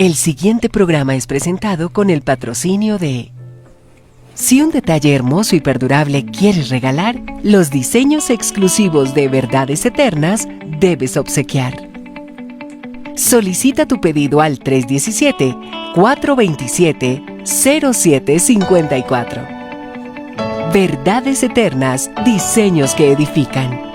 El siguiente programa es presentado con el patrocinio de... Si un detalle hermoso y perdurable quieres regalar, los diseños exclusivos de Verdades Eternas debes obsequiar. Solicita tu pedido al 317-427-0754. Verdades Eternas, diseños que edifican.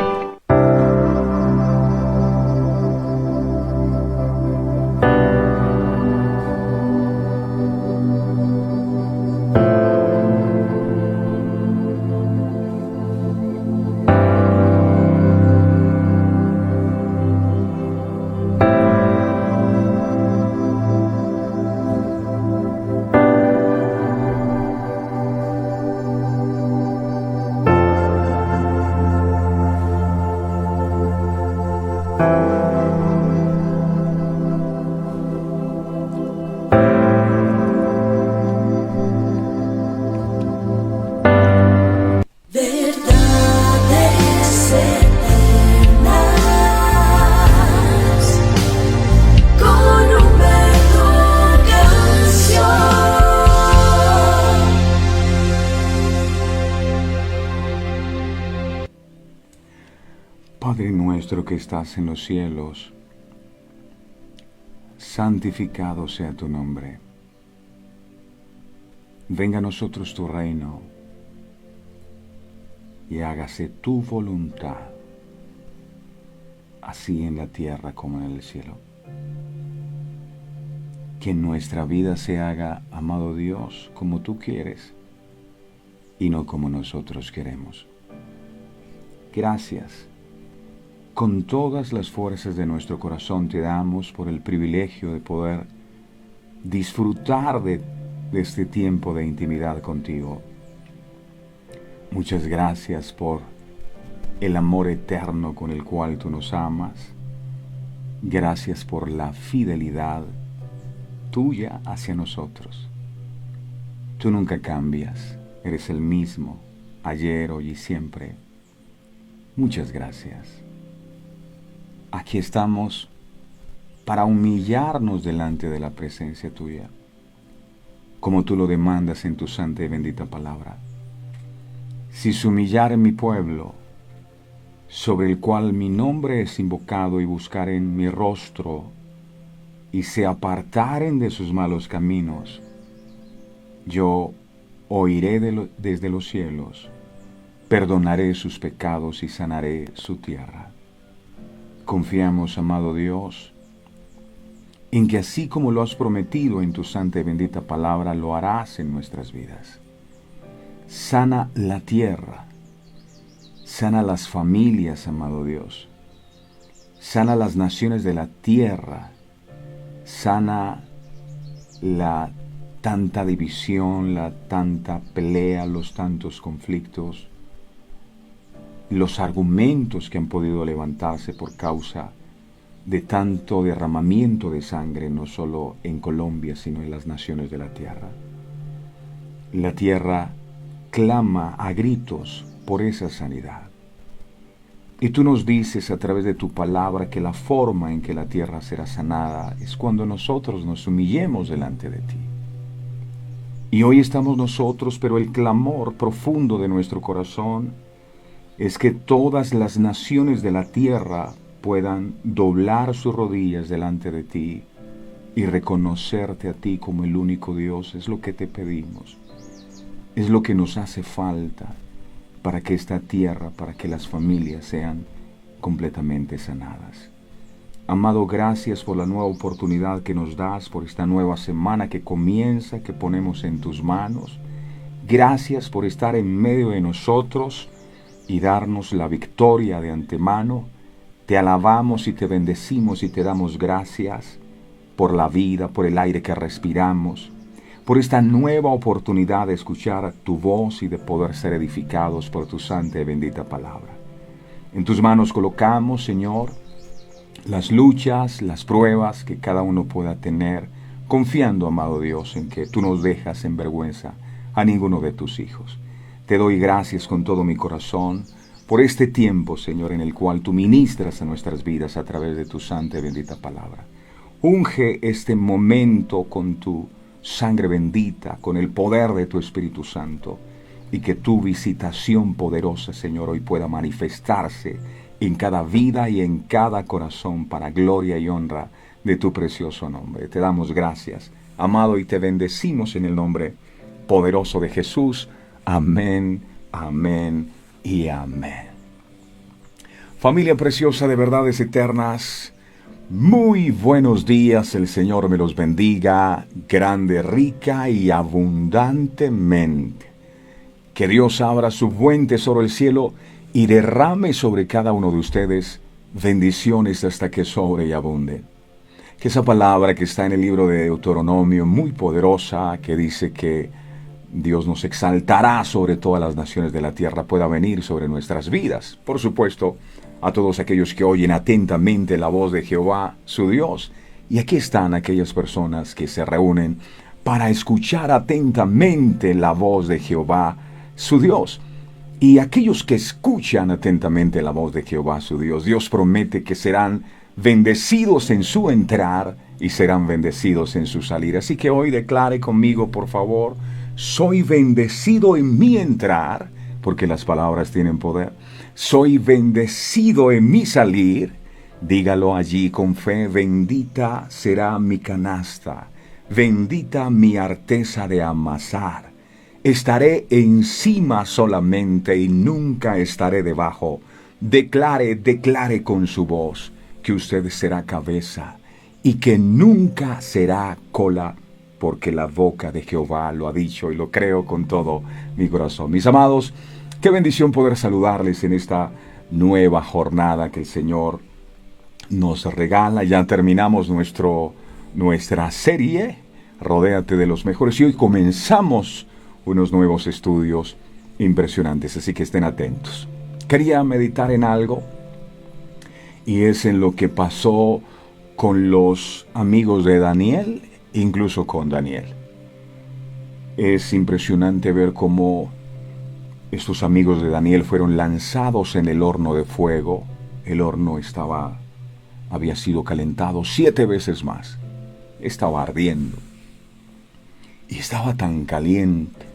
Padre nuestro que estás en los cielos, santificado sea tu nombre. Venga a nosotros tu reino y hágase tu voluntad, así en la tierra como en el cielo. Que en nuestra vida se haga, amado Dios, como tú quieres y no como nosotros queremos. Gracias. Con todas las fuerzas de nuestro corazón te damos por el privilegio de poder disfrutar de este tiempo de intimidad contigo. Muchas gracias por el amor eterno con el cual tú nos amas. Gracias por la fidelidad tuya hacia nosotros. Tú nunca cambias, eres el mismo, ayer, hoy y siempre. Muchas gracias. Aquí estamos para humillarnos delante de la presencia tuya, como tú lo demandas en tu santa y bendita palabra. Si se humillare mi pueblo, sobre el cual mi nombre es invocado, y buscaren mi rostro, y se apartaren de sus malos caminos, yo oiré desde los cielos, perdonaré sus pecados y sanaré su tierra. Confiamos, amado Dios, en que así como lo has prometido en tu santa y bendita palabra, lo harás en nuestras vidas. Sana la tierra, sana las familias, amado Dios, sana las naciones de la tierra, sana la tanta división, la tanta pelea, los tantos conflictos, los argumentos que han podido levantarse por causa de tanto derramamiento de sangre, no solo en Colombia, sino en las naciones de la tierra. La tierra clama a gritos por esa sanidad. Y tú nos dices a través de tu palabra que la forma en que la tierra será sanada es cuando nosotros nos humillemos delante de ti. Y hoy estamos nosotros, pero el clamor profundo de nuestro corazón es que todas las naciones de la tierra puedan doblar sus rodillas delante de ti y reconocerte a ti como el único Dios. Es lo que te pedimos, es lo que nos hace falta para que esta tierra, para que las familias sean completamente sanadas. Amado, gracias por la nueva oportunidad que nos das, por esta nueva semana que comienza, que ponemos en tus manos. Gracias por estar en medio de nosotros y darnos la victoria de antemano. Te alabamos y te bendecimos y te damos gracias por la vida, por el aire que respiramos, por esta nueva oportunidad de escuchar tu voz y de poder ser edificados por tu santa y bendita palabra. En tus manos colocamos, Señor, las luchas, las pruebas que cada uno pueda tener, confiando, amado Dios, en que tú no dejas en vergüenza a ninguno de tus hijos. Te doy gracias con todo mi corazón por este tiempo, Señor, en el cual tú ministras a nuestras vidas a través de tu santa y bendita palabra. Unge este momento con tu sangre bendita, con el poder de tu Espíritu Santo, y que tu visitación poderosa, Señor, hoy pueda manifestarse en cada vida y en cada corazón para gloria y honra de tu precioso nombre. Te damos gracias, amado, y te bendecimos en el nombre poderoso de Jesús. Amén, amén y amén. Familia preciosa de verdades eternas, muy buenos días. El Señor me los bendiga grande, rica y abundantemente. Que Dios abra su buen tesoro el cielo y derrame sobre cada uno de ustedes bendiciones hasta que sobre y abunde. Que esa palabra que está en el libro de Deuteronomio, muy poderosa, que dice que Dios nos exaltará sobre todas las naciones de la tierra, pueda venir sobre nuestras vidas. Por supuesto, a todos aquellos que oyen atentamente la voz de Jehová, su Dios. Y aquí están aquellas personas que se reúnen para escuchar atentamente la voz de Jehová, su Dios. Y aquellos que escuchan atentamente la voz de Jehová, su Dios, Dios promete que serán bendecidos en su entrar y serán bendecidos en su salir. Así que hoy declare conmigo, por favor: soy bendecido en mi entrar, porque las palabras tienen poder. Soy bendecido en mi salir. Dígalo allí con fe: bendita será mi canasta, bendita mi arteza de amasar. Estaré encima solamente y nunca estaré debajo. Declare con su voz que usted será cabeza y que nunca será cola, porque la boca de Jehová lo ha dicho, y lo creo con todo mi corazón. Mis amados, qué bendición poder saludarles en esta nueva jornada que el Señor nos regala. Ya terminamos nuestra serie, Rodéate de los Mejores, y hoy comenzamos unos nuevos estudios impresionantes, así que estén atentos. Quería meditar en algo, y es en lo que pasó con los amigos de Daniel, incluso con Daniel. Es impresionante ver cómo estos amigos de Daniel fueron lanzados en el horno de fuego. El horno había sido calentado 7 veces más. Estaba ardiendo. Y estaba tan caliente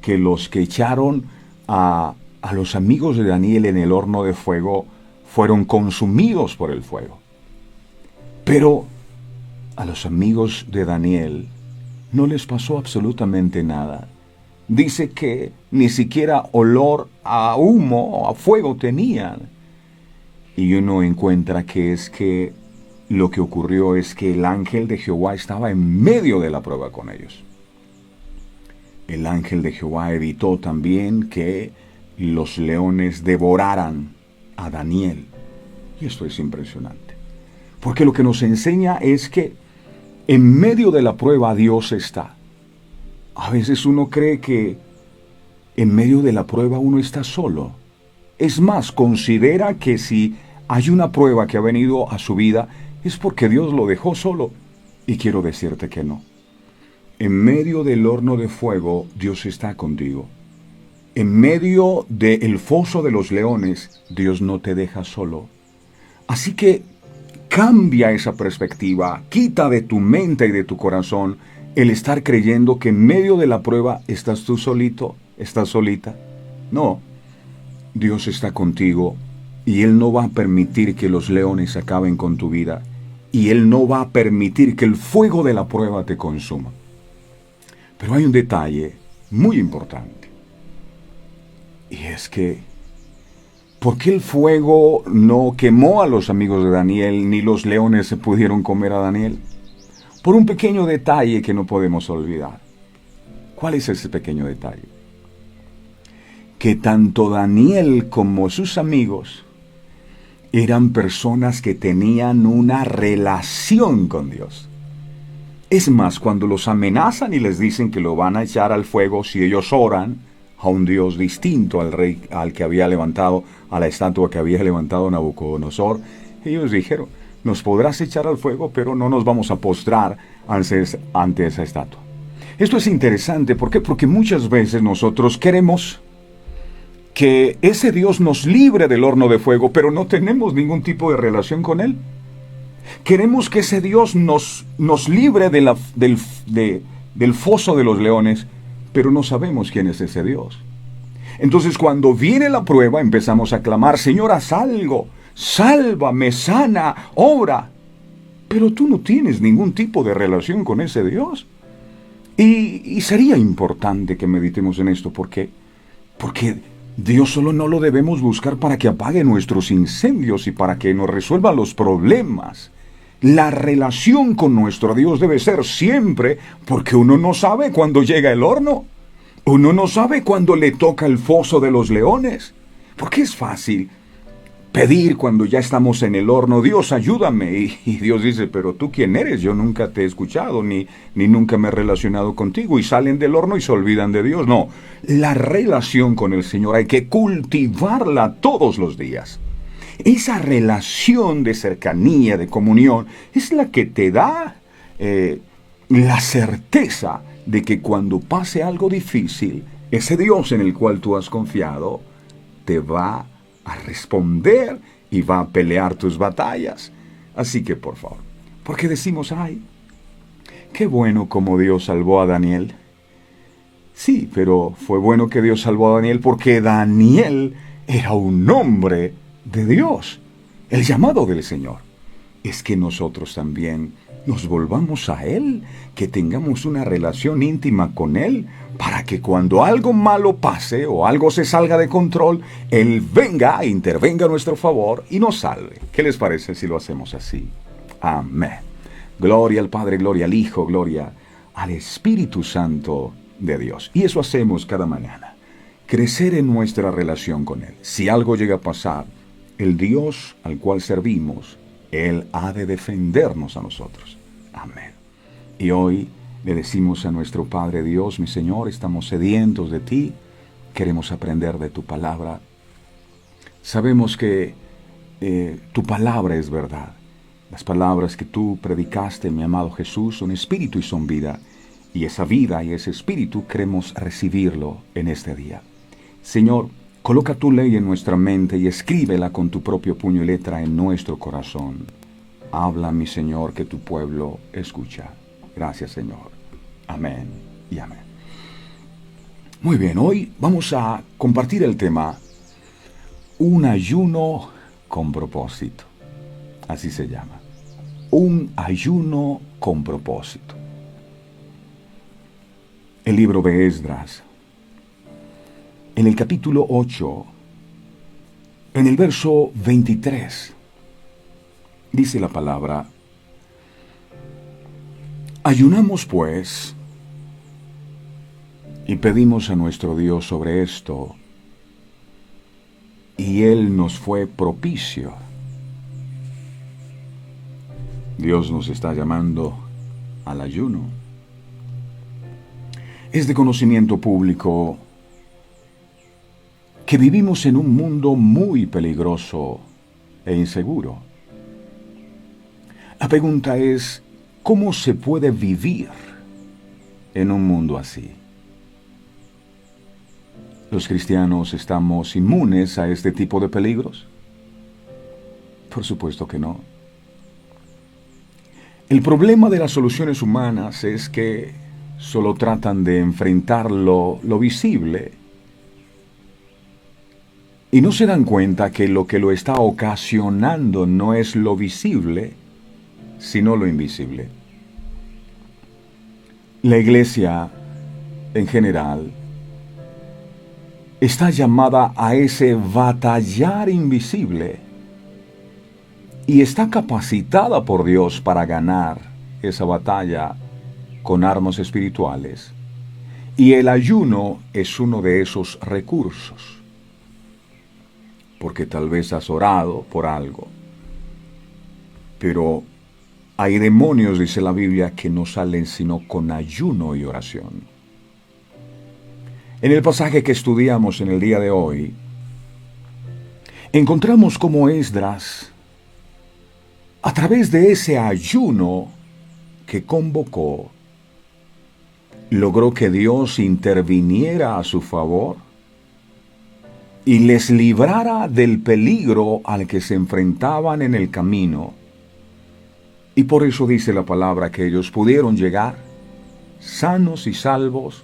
que los que echaron a los amigos de Daniel en el horno de fuego fueron consumidos por el fuego. Pero a los amigos de Daniel no les pasó absolutamente nada. Dice que ni siquiera olor a humo o a fuego tenían. Y uno encuentra que lo que ocurrió es que el ángel de Jehová estaba en medio de la prueba con ellos. El ángel de Jehová evitó también que los leones devoraran a Daniel. Y esto es impresionante, porque lo que nos enseña es que en medio de la prueba Dios está. A veces uno cree que en medio de la prueba uno está solo. Es más, considera que si hay una prueba que ha venido a su vida es porque Dios lo dejó solo. Y quiero decirte que no. En medio del horno de fuego, Dios está contigo. En medio del foso de los leones, Dios no te deja solo. Así que cambia esa perspectiva, quita de tu mente y de tu corazón el estar creyendo que en medio de la prueba estás tú solito, estás solita. No, Dios está contigo y Él no va a permitir que los leones acaben con tu vida, y Él no va a permitir que el fuego de la prueba te consuma. Pero hay un detalle muy importante, y es que ¿por qué el fuego no quemó a los amigos de Daniel, ni los leones se pudieron comer a Daniel? Por un pequeño detalle que no podemos olvidar. ¿Cuál es ese pequeño detalle? Que tanto Daniel como sus amigos eran personas que tenían una relación con Dios. Es más, cuando los amenazan y les dicen que lo van a echar al fuego si ellos oran a un Dios distinto al rey, al que había levantado, a la estatua que había levantado Nabucodonosor, ellos dijeron: nos podrás echar al fuego, pero no nos vamos a postrar ante esa estatua. Esto es interesante, ¿por qué? Porque muchas veces nosotros queremos que ese Dios nos libre del horno de fuego, pero no tenemos ningún tipo de relación con Él. Queremos que ese Dios nos libre del foso de los leones, pero no sabemos quién es ese Dios. Entonces cuando viene la prueba empezamos a clamar, Señor, haz algo, sálvame, sana, obra. Pero tú no tienes ningún tipo de relación con ese Dios. Y sería importante que meditemos en esto. ¿Por qué? Porque Dios solo no lo debemos buscar para que apague nuestros incendios y para que nos resuelva los problemas. La relación con nuestro Dios debe ser siempre, porque uno no sabe cuándo llega el horno. Uno no sabe cuándo le toca el foso de los leones. Porque es fácil pedir cuando ya estamos en el horno, Dios, ayúdame. Y Dios dice, pero ¿tú quién eres? Yo nunca te he escuchado, ni nunca me he relacionado contigo. Y salen del horno y se olvidan de Dios. No, la relación con el Señor hay que cultivarla todos los días. Esa relación de cercanía, de comunión, es la que te da la certeza de que cuando pase algo difícil, ese Dios en el cual tú has confiado te va a responder y va a pelear tus batallas. Así que, por favor, porque decimos, ay, qué bueno como Dios salvó a Daniel. Sí, pero fue bueno que Dios salvó a Daniel porque Daniel era un hombre de Dios, el llamado del Señor. Es que nosotros también nos volvamos a Él, que tengamos una relación íntima con Él, para que cuando algo malo pase o algo se salga de control, Él venga e intervenga a nuestro favor y nos salve. ¿Qué les parece si lo hacemos así? Amén. Gloria al Padre, gloria al Hijo, gloria al Espíritu Santo de Dios. Y eso hacemos cada mañana. Crecer en nuestra relación con Él. Si algo llega a pasar, el Dios al cual servimos, Él ha de defendernos a nosotros. Amén. Y hoy le decimos a nuestro Padre Dios, mi Señor, estamos sedientos de ti, queremos aprender de tu palabra. Sabemos que tu palabra es verdad. Las palabras que tú predicaste, mi amado Jesús, son espíritu y son vida. Y esa vida y ese espíritu queremos recibirlo en este día. Señor, coloca tu ley en nuestra mente y escríbela con tu propio puño y letra en nuestro corazón. Habla, mi Señor, que tu pueblo escucha. Gracias, Señor. Amén y amén. Muy bien, hoy vamos a compartir el tema un ayuno con propósito. Así se llama. Un ayuno con propósito. El libro de Esdras. En el capítulo 8, en el verso 23, dice la palabra: ayunamos pues y pedimos a nuestro Dios sobre esto, y Él nos fue propicio. Dios nos está llamando al ayuno. Es de conocimiento público que vivimos en un mundo muy peligroso e inseguro. La pregunta es, ¿cómo se puede vivir en un mundo así? ¿Los cristianos estamos inmunes a este tipo de peligros? Por supuesto que no. El problema de las soluciones humanas es que solo tratan de enfrentar lo visible y no se dan cuenta que lo está ocasionando no es lo visible, sino lo invisible. La iglesia, en general, está llamada a ese batallar invisible y está capacitada por Dios para ganar esa batalla con armas espirituales. Y el ayuno es uno de esos recursos. Porque tal vez has orado por algo, pero hay demonios, dice la Biblia, que no salen sino con ayuno y oración. En el pasaje que estudiamos en el día de hoy, encontramos cómo Esdras, a través de ese ayuno que convocó, logró que Dios interviniera a su favor y les librara del peligro al que se enfrentaban en el camino, Y por eso dice la palabra que ellos pudieron llegar sanos y salvos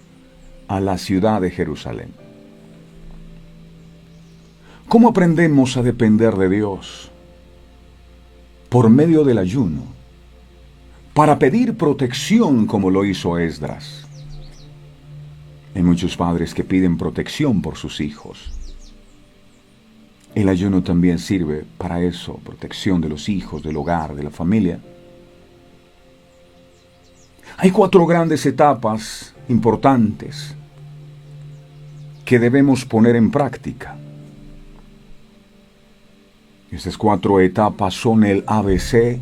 a la ciudad de Jerusalén. ¿Cómo aprendemos a depender de Dios? Por medio del ayuno, para pedir protección como lo hizo Esdras. Hay muchos padres que piden protección por sus hijos. El ayuno también sirve para eso, protección de los hijos, del hogar, de la familia. Hay 4 grandes etapas importantes que debemos poner en práctica. Estas 4 etapas son el ABC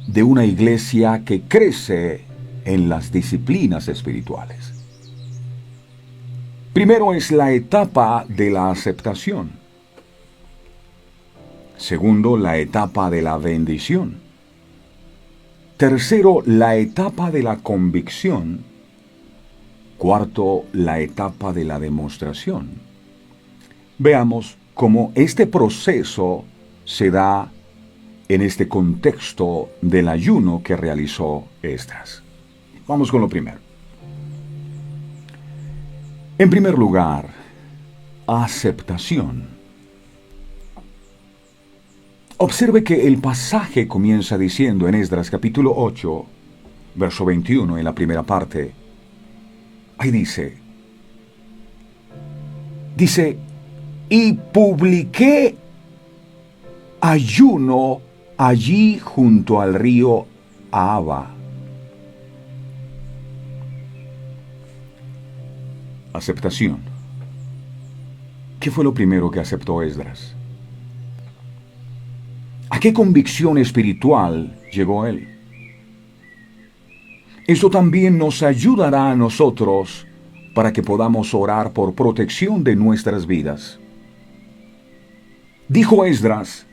de una iglesia que crece en las disciplinas espirituales. Primero es la etapa de la aceptación. Segundo, la etapa de la bendición. Tercero, la etapa de la convicción. Cuarto, la etapa de la demostración. Veamos cómo este proceso se da en este contexto del ayuno que realizó Esdras. Vamos con lo primero. En primer lugar, aceptación. Observe que el pasaje comienza diciendo en Esdras capítulo 8, verso 21, en la primera parte. Ahí dice, y publiqué ayuno allí junto al río Ahava. Aceptación. ¿Qué fue lo primero que aceptó Esdras? ¿A qué convicción espiritual llegó él? Esto también nos ayudará a nosotros para que podamos orar por protección de nuestras vidas. Dijo Esdras,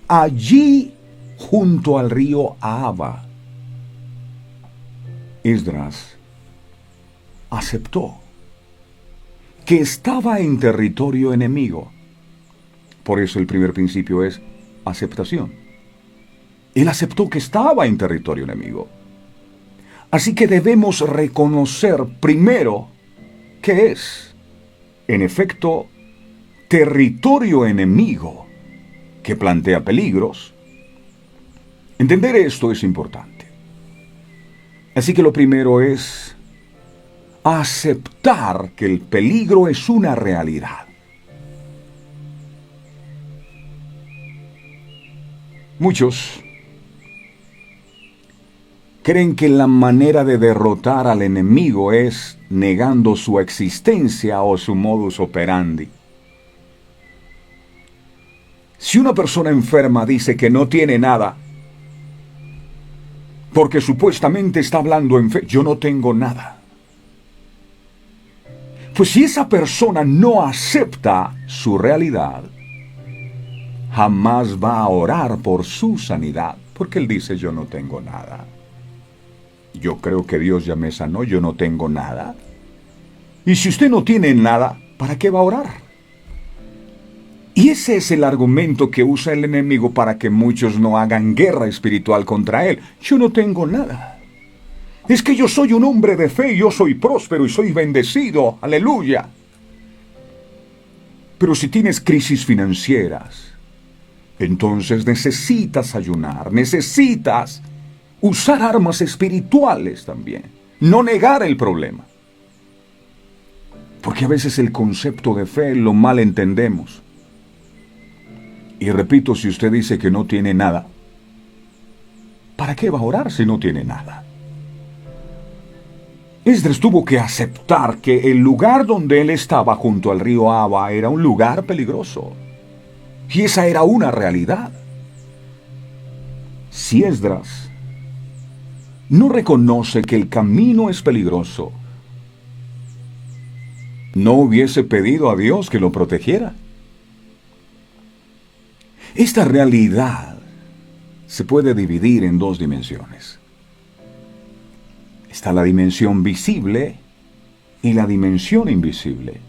allí junto al río Ahava. Esdras aceptó que estaba en territorio enemigo. Por eso el primer principio es aceptación. Él aceptó que estaba en territorio enemigo. Así que debemos reconocer primero que es, en efecto, territorio enemigo que plantea peligros. Entender esto es importante. Así que lo primero es aceptar que el peligro es una realidad. Muchos creen que la manera de derrotar al enemigo es negando su existencia o su modus operandi. Si una persona enferma dice que no tiene nada, porque supuestamente está hablando en fe, yo no tengo nada. Pues si esa persona no acepta su realidad, jamás va a orar por su sanidad, porque él dice yo no tengo nada. Yo creo que Dios ya me sanó, yo no tengo nada. Y si usted no tiene nada, ¿para qué va a orar? Y ese es el argumento que usa el enemigo para que muchos no hagan guerra espiritual contra él. Yo no tengo nada. Es que yo soy un hombre de fe, yo soy próspero y soy bendecido. Aleluya. Pero si tienes crisis financieras, entonces necesitas ayunar, necesitas usar armas espirituales también. No negar el problema. Porque a veces el concepto de fe lo mal entendemos. Y repito, si usted dice que no tiene nada, ¿para qué va a orar si no tiene nada? Esdras tuvo que aceptar que el lugar donde él estaba junto al río Ahava era un lugar peligroso. Y esa era una realidad. Si Esdras no reconoce que el camino es peligroso, no hubiese pedido a Dios que lo protegiera. Esta realidad se puede dividir en 2 dimensiones. Está la dimensión visible y la dimensión invisible.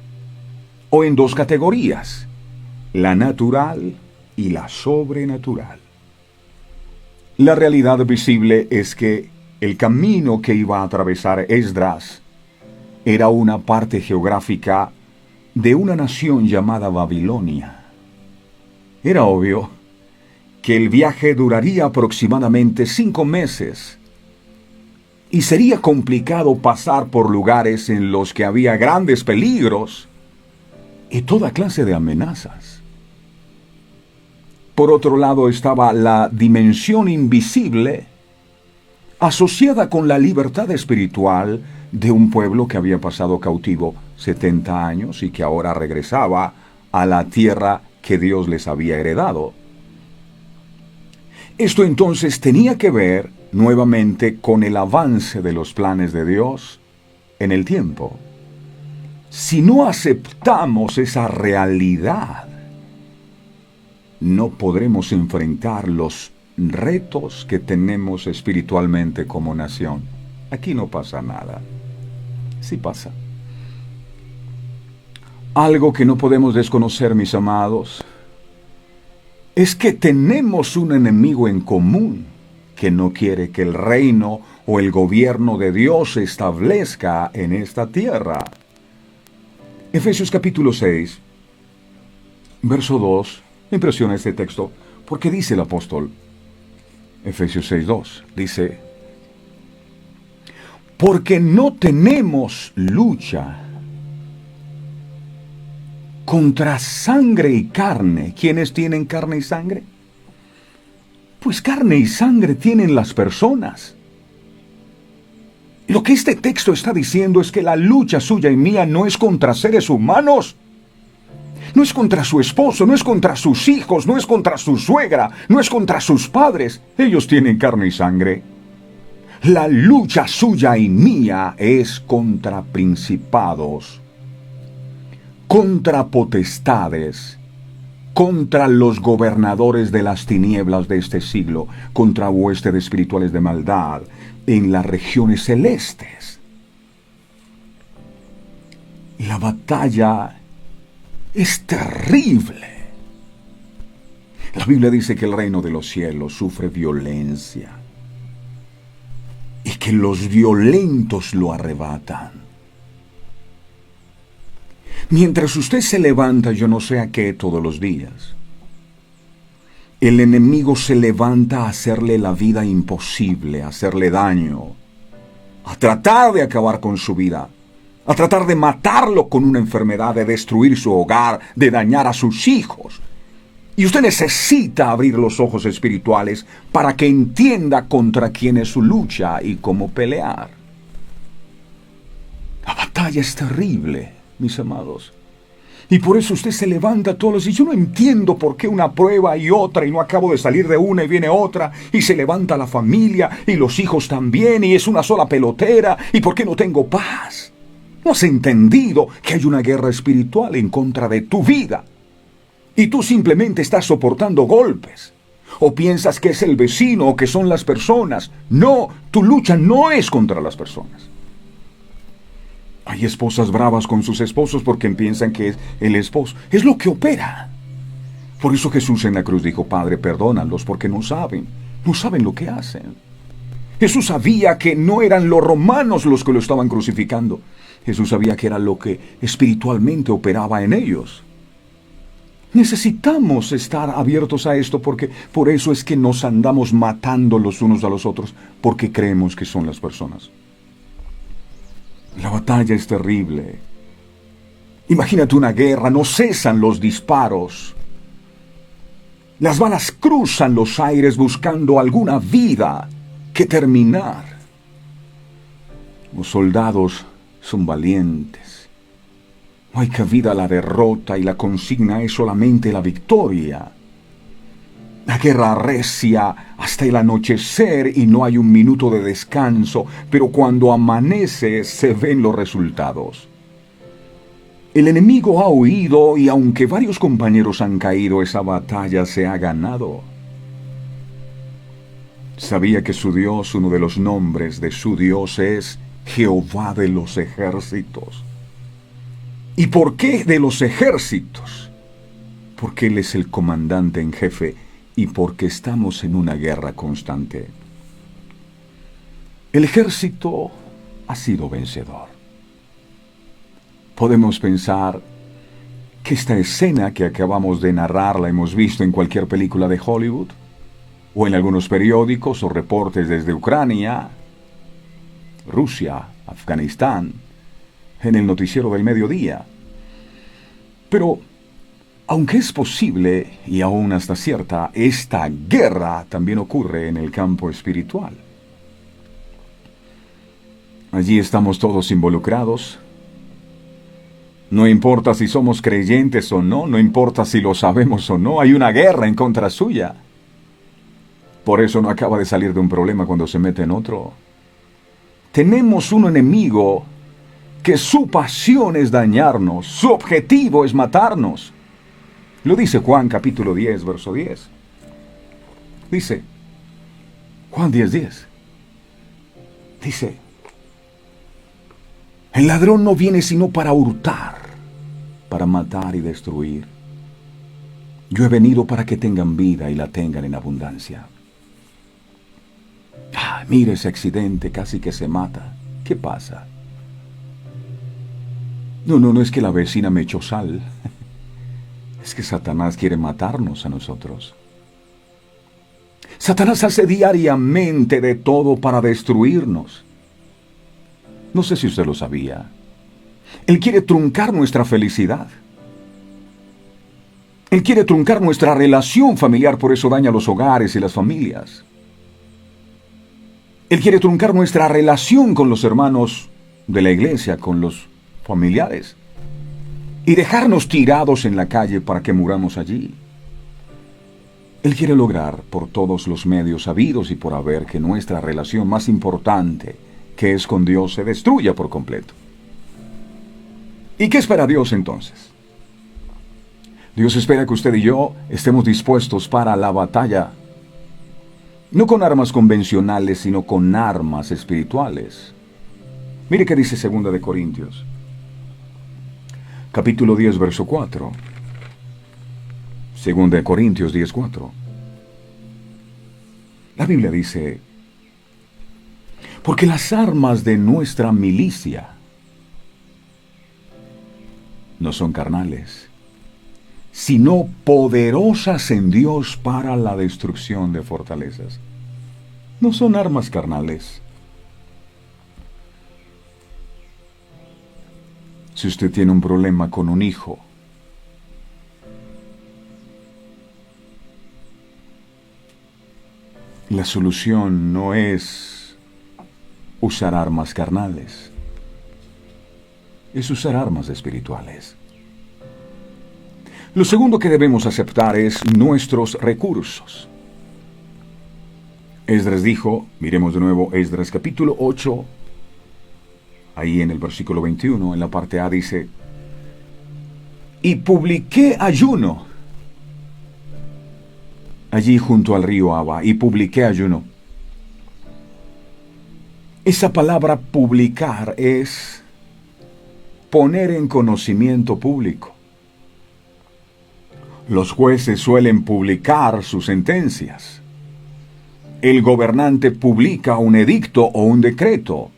O en 2 categorías, la natural y la sobrenatural. La realidad visible es que el camino que iba a atravesar Esdras era una parte geográfica de una nación llamada Babilonia. Era obvio que el viaje duraría aproximadamente 5 meses y sería complicado pasar por lugares en los que había grandes peligros y toda clase de amenazas. Por otro lado estaba la dimensión invisible asociada con la libertad espiritual de un pueblo que había pasado cautivo 70 años y que ahora regresaba a la tierra que Dios les había heredado. Esto entonces tenía que ver nuevamente con el avance de los planes de Dios en el tiempo. Si no aceptamos esa realidad, no podremos enfrentar los retos que tenemos espiritualmente como nación. Aquí no pasa nada. Sí pasa. Algo que no podemos desconocer, mis amados, es que tenemos un enemigo en común que no quiere que el reino o el gobierno de Dios se establezca en esta tierra. Efesios capítulo 6, verso 2, me impresiona este texto, porque dice el apóstol, Efesios 6:2, dice, porque no tenemos lucha contra sangre y carne. ¿Quiénes tienen carne y sangre? Pues carne y sangre tienen las personas. Lo que este texto está diciendo es que la lucha suya y mía no es contra seres humanos. No es contra su esposo, no es contra sus hijos, no es contra su suegra, no es contra sus padres. Ellos tienen carne y sangre. La lucha suya y mía es contra principados, contra potestades, contra los gobernadores de las tinieblas de este siglo, contra huestes espirituales de maldad en las regiones celestes. La batalla es terrible. La Biblia dice que el reino de los cielos sufre violencia y que los violentos lo arrebatan. Mientras usted se levanta, yo no sé a qué, todos los días, el enemigo se levanta a hacerle la vida imposible, a hacerle daño, a tratar de acabar con su vida, a tratar de matarlo con una enfermedad, de destruir su hogar, de dañar a sus hijos. Y usted necesita abrir los ojos espirituales para que entienda contra quién es su lucha y cómo pelear. La batalla es terrible, mis amados. Y por eso usted se levanta todos los días. Yo no entiendo por qué una prueba y otra, y no acabo de salir de una y viene otra, y se levanta la familia, y los hijos también, y es una sola pelotera, y por qué no tengo paz. ¿No has entendido que hay una guerra espiritual en contra de tu vida? Y tú simplemente estás soportando golpes. O piensas que es el vecino o que son las personas. No, tu lucha no es contra las personas. Hay esposas bravas con sus esposos porque piensan que es el esposo. Es lo que opera. Por eso Jesús en la cruz dijo, Padre, perdónalos porque no saben lo que hacen. Jesús sabía que no eran los romanos los que lo estaban crucificando. Jesús sabía que era lo que espiritualmente operaba en ellos. Necesitamos estar abiertos a esto porque por eso es que nos andamos matando los unos a los otros, porque creemos que son las personas. La batalla es terrible. Imagínate una guerra, no cesan los disparos. Las balas cruzan los aires buscando alguna vida que terminar. Los soldados son valientes. No hay cabida a la derrota y la consigna es solamente la victoria. La guerra arrecia hasta el anochecer y no hay un minuto de descanso, pero cuando amanece se ven los resultados. El enemigo ha huido y aunque varios compañeros han caído, esa batalla se ha ganado. Sabía que su Dios, uno de los nombres de su Dios es Jehová de los ejércitos. ¿Y por qué de los ejércitos? Porque Él es el comandante en jefe y porque estamos en una guerra constante. El ejército ha sido vencedor. Podemos pensar que esta escena que acabamos de narrar la hemos visto en cualquier película de Hollywood, o en algunos periódicos o reportes desde Ucrania, Rusia, Afganistán, en el noticiero del mediodía. Pero, aunque es posible, y aún hasta cierta, esta guerra también ocurre en el campo espiritual. Allí estamos todos involucrados. No importa si somos creyentes o no, no importa si lo sabemos o no, hay una guerra en contra suya. Por eso no acaba de salir de un problema cuando se mete en otro. Tenemos un enemigo que su pasión es dañarnos, su objetivo es matarnos. Lo dice Juan capítulo 10, verso 10. Dice, Juan 10:10. Dice, el ladrón no viene sino para hurtar, para matar y destruir. Yo he venido para que tengan vida y la tengan en abundancia. Mire ese accidente, casi que se mata. ¿Qué pasa? No es que la vecina me echó sal. Es que Satanás quiere matarnos a nosotros. Satanás hace diariamente de todo para destruirnos. No sé si usted lo sabía. Él quiere truncar nuestra felicidad. Él quiere truncar nuestra relación familiar, por eso daña los hogares y las familias. Él quiere truncar nuestra relación con los hermanos de la iglesia, con los familiares, y dejarnos tirados en la calle para que muramos allí. Él quiere lograr por todos los medios habidos y por haber que nuestra relación más importante, que es con Dios, se destruya por completo. ¿Y qué espera Dios entonces? Dios espera que usted y yo estemos dispuestos para la batalla. No con armas convencionales, sino con armas espirituales. Mire qué dice 2 de Corintios, capítulo 10, verso 4. 2 de Corintios 10, 4. La Biblia dice, porque las armas de nuestra milicia no son carnales, sino poderosas en Dios para la destrucción de fortalezas. No son armas carnales. Si usted tiene un problema con un hijo, la solución no es usar armas carnales, es usar armas espirituales. Lo segundo que debemos aceptar es nuestros recursos. Esdras dijo, miremos de nuevo Esdras capítulo 8, ahí en el versículo 21, en la parte A dice, y publiqué ayuno allí junto al río Abba, y publiqué ayuno. Esa palabra publicar es poner en conocimiento público. Los jueces suelen publicar sus sentencias. El gobernante publica un edicto o un decreto.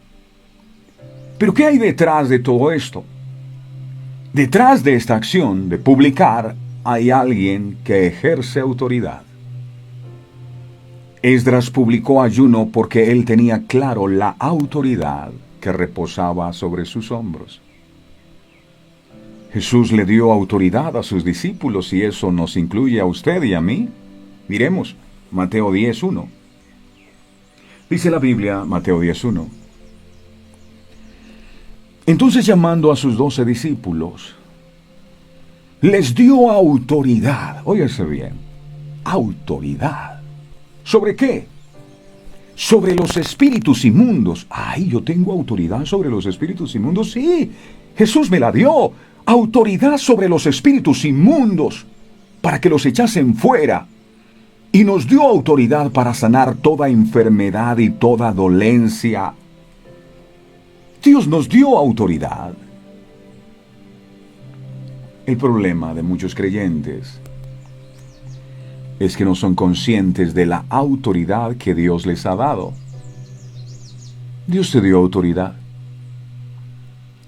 Pero ¿qué hay detrás de todo esto? Detrás de esta acción de publicar hay alguien que ejerce autoridad. Esdras publicó ayuno porque él tenía claro la autoridad que reposaba sobre sus hombros. Jesús le dio autoridad a sus discípulos y eso nos incluye a usted y a mí. Miremos, Mateo 10:1. Dice la Biblia, Mateo 10:1. Entonces llamando a sus 12 discípulos, les dio autoridad. Óyase bien, autoridad. ¿Sobre qué? Sobre los espíritus inmundos. Ay, yo tengo autoridad sobre los espíritus inmundos. Sí, Jesús me la dio. Autoridad sobre los espíritus inmundos para que los echasen fuera. Y nos dio autoridad para sanar toda enfermedad y toda dolencia. Dios nos dio autoridad. El problema de muchos creyentes es que no son conscientes de la autoridad que Dios les ha dado. Dios te dio autoridad.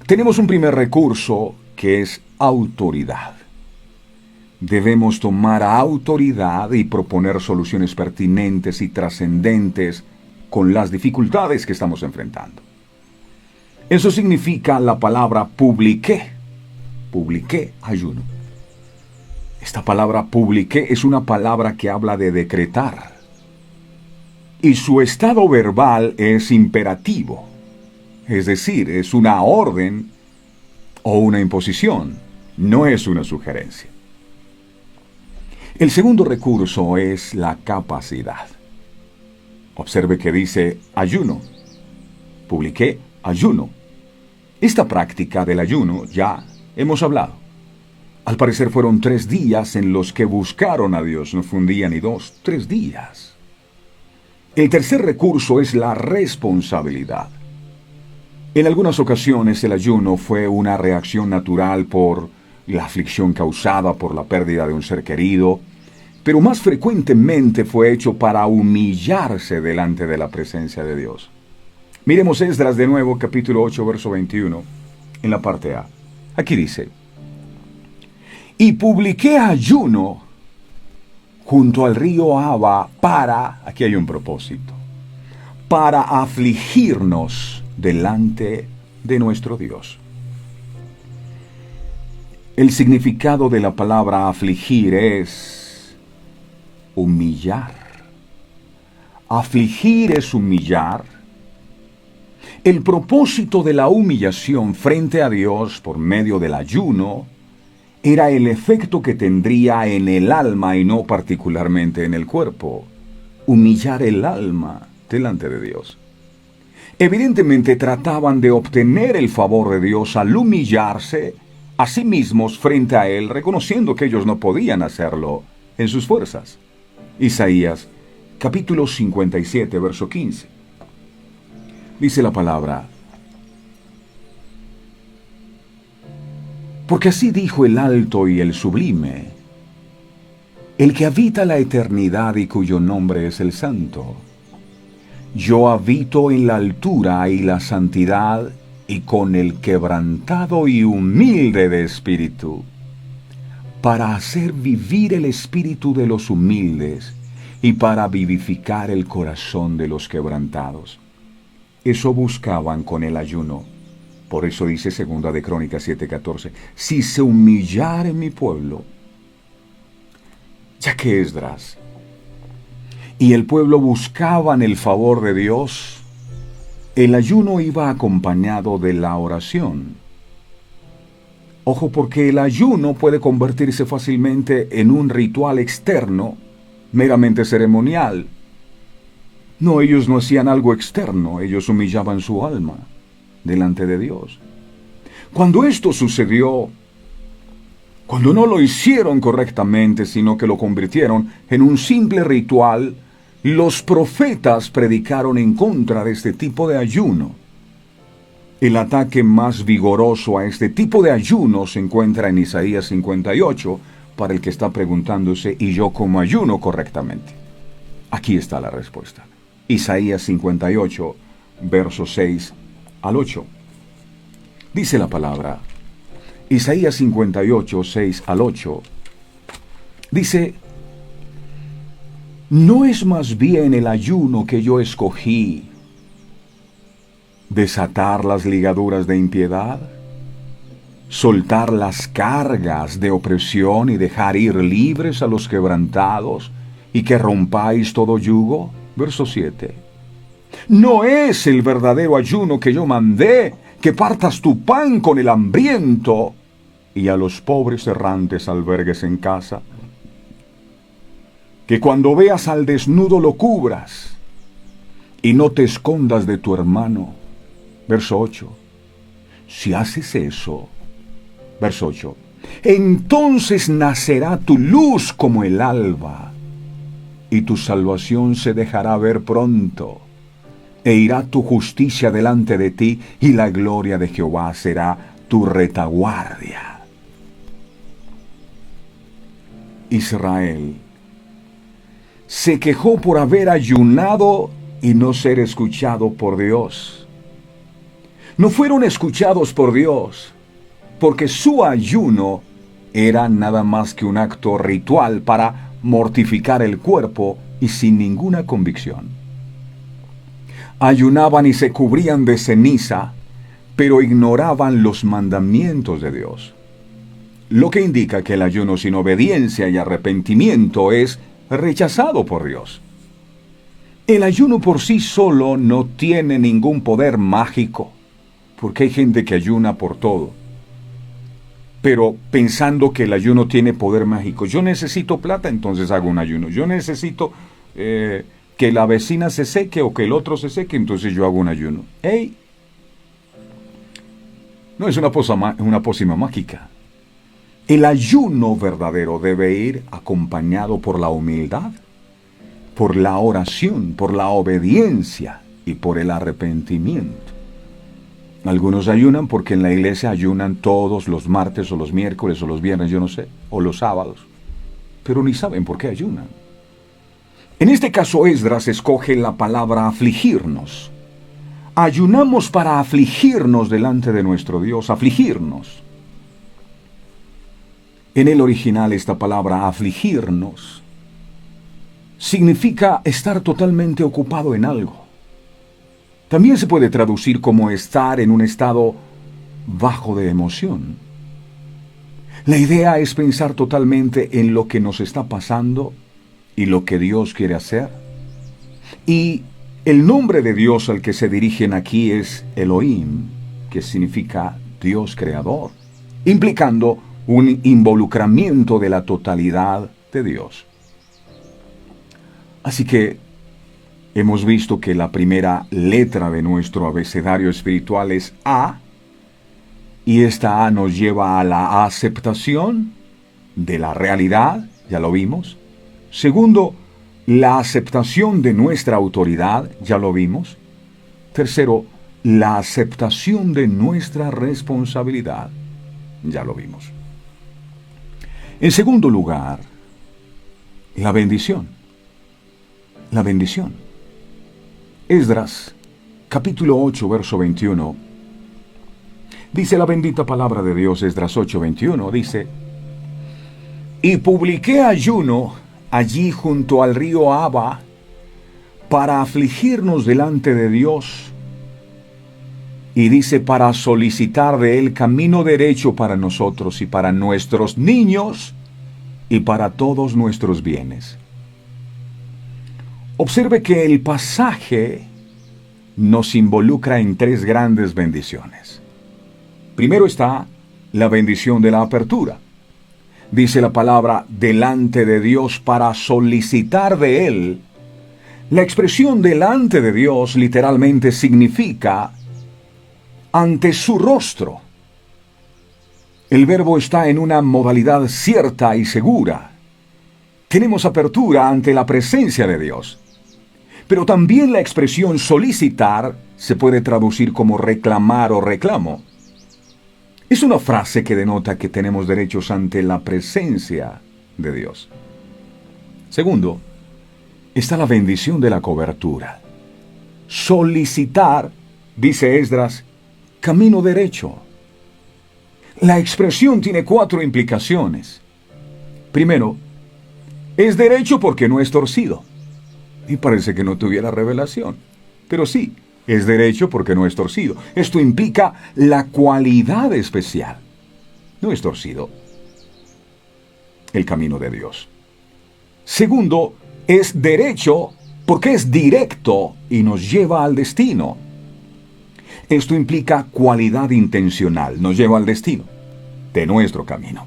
Tenemos un primer recurso que es autoridad. Debemos tomar autoridad y proponer soluciones pertinentes y trascendentes con las dificultades que estamos enfrentando. Eso significa la palabra publiqué. Publiqué, ayuno. Esta palabra publiqué es una palabra que habla de decretar. Y su estado verbal es imperativo. Es decir, es una orden o una imposición, no es una sugerencia. El segundo recurso es la capacidad. Observe que dice ayuno. Publiqué ayuno. Esta práctica del ayuno ya hemos hablado. Al parecer fueron 3 días en los que buscaron a Dios, no fue un día ni 2, 3 días. El tercer recurso es la responsabilidad. En algunas ocasiones el ayuno fue una reacción natural por la aflicción causada por la pérdida de un ser querido, pero más frecuentemente fue hecho para humillarse delante de la presencia de Dios. Miremos Esdras de nuevo, capítulo 8, verso 21, en la parte A. Aquí dice: y publiqué ayuno junto al río Aba para, aquí hay un propósito, para afligirnos delante de nuestro Dios. El significado de la palabra afligir es humillar. Afligir es humillar. El propósito de la humillación frente a Dios por medio del ayuno era el efecto que tendría en el alma y no particularmente en el cuerpo. Humillar el alma delante de Dios. Evidentemente trataban de obtener el favor de Dios al humillarse a sí mismos frente a Él, reconociendo que ellos no podían hacerlo en sus fuerzas. Isaías, capítulo 57, verso 15. Dice la palabra: porque así dijo el alto y el sublime, el que habita la eternidad y cuyo nombre es el Santo. Yo habito en la altura y la santidad, y con el quebrantado y humilde de espíritu, para hacer vivir el espíritu de los humildes, y para vivificar el corazón de los quebrantados. Eso buscaban con el ayuno. Por eso dice 2 de Crónicas 7:14, si se humillare mi pueblo, ya que Esdras y el pueblo buscaban el favor de Dios, el ayuno iba acompañado de la oración. Ojo, porque el ayuno puede convertirse fácilmente en un ritual externo, meramente ceremonial. No, ellos no hacían algo externo, ellos humillaban su alma delante de Dios. Cuando esto sucedió, cuando no lo hicieron correctamente, sino que lo convirtieron en un simple ritual, los profetas predicaron en contra de este tipo de ayuno. El ataque más vigoroso a este tipo de ayuno se encuentra en Isaías 58, para el que está preguntándose, ¿y yo cómo ayuno correctamente? Aquí está la respuesta. Isaías 58, versos 6 al 8. Dice la palabra, Isaías 58, 6 al 8, dice: ¿no es más bien el ayuno que yo escogí desatar las ligaduras de impiedad, soltar las cargas de opresión y dejar ir libres a los quebrantados, y que rompáis todo yugo? Verso 7. ¿no es el verdadero ayuno que yo mandé, que partas tu pan con el hambriento y a los pobres errantes albergues en casa? Que cuando veas al desnudo lo cubras y no te escondas de tu hermano. Verso 8. Si haces eso, verso 8, entonces nacerá tu luz como el alba, y tu salvación se dejará ver pronto, e irá tu justicia delante de ti, y la gloria de Jehová será tu retaguardia. Israel se quejó por haber ayunado y no ser escuchado por Dios. No fueron escuchados por Dios, porque su ayuno era nada más que un acto ritual para mortificar el cuerpo y sin ninguna convicción. Ayunaban y se cubrían de ceniza, pero ignoraban los mandamientos de Dios. Lo que indica que el ayuno sin obediencia y arrepentimiento es rechazado por Dios. El ayuno por sí solo no tiene ningún poder mágico, porque hay gente que ayuna por todo. Pero pensando que el ayuno tiene poder mágico, yo necesito plata, entonces hago un ayuno. Yo necesito que la vecina se seque o que el otro se seque, entonces yo hago un ayuno. ¡Ey! No es una pócima mágica. El ayuno verdadero debe ir acompañado por la humildad, por la oración, por la obediencia y por el arrepentimiento. Algunos ayunan porque en la iglesia ayunan todos los martes o los miércoles o los viernes, yo no sé, o los sábados, pero ni saben por qué ayunan. En este caso Esdras escoge la palabra afligirnos. Ayunamos para afligirnos delante de nuestro Dios, afligirnos. En el original esta palabra afligirnos significa estar totalmente ocupado en algo. También se puede traducir como estar en un estado bajo de emoción. La idea es pensar totalmente en lo que nos está pasando y lo que Dios quiere hacer. Y el nombre de Dios al que se dirigen aquí es Elohim, que significa Dios creador, implicando un involucramiento de la totalidad de Dios. Así que hemos visto que la primera letra de nuestro abecedario espiritual es A, y esta A nos lleva a la aceptación de la realidad, ya lo vimos. Segundo, la aceptación de nuestra autoridad, ya lo vimos. Tercero, la aceptación de nuestra responsabilidad, ya lo vimos. En segundo lugar, la bendición. La bendición. Esdras, capítulo 8, verso 21, dice la bendita palabra de Dios. Esdras 8, 21, dice: y publiqué ayuno allí junto al río Abba para afligirnos delante de Dios, y dice, para solicitar de él camino derecho para nosotros y para nuestros niños y para todos nuestros bienes. Observe que el pasaje nos involucra en tres grandes bendiciones. Primero está la bendición de la apertura. Dice la palabra delante de Dios para solicitar de Él. La expresión delante de Dios literalmente significa ante su rostro. El verbo está en una modalidad cierta y segura. Tenemos apertura ante la presencia de Dios. Pero también la expresión solicitar se puede traducir como reclamar o reclamo. Es una frase que denota que tenemos derechos ante la presencia de Dios. Segundo, está la bendición de la cobertura. Solicitar, dice Esdras, camino derecho. La expresión tiene 4 implicaciones. Primero, es derecho porque no es torcido. Y parece que no tuviera revelación. Pero sí, es derecho porque no es torcido. Esto implica la cualidad especial. No es torcido. El camino de Dios. Segundo, es derecho porque es directo y nos lleva al destino. Esto implica cualidad intencional, nos lleva al destino de nuestro camino.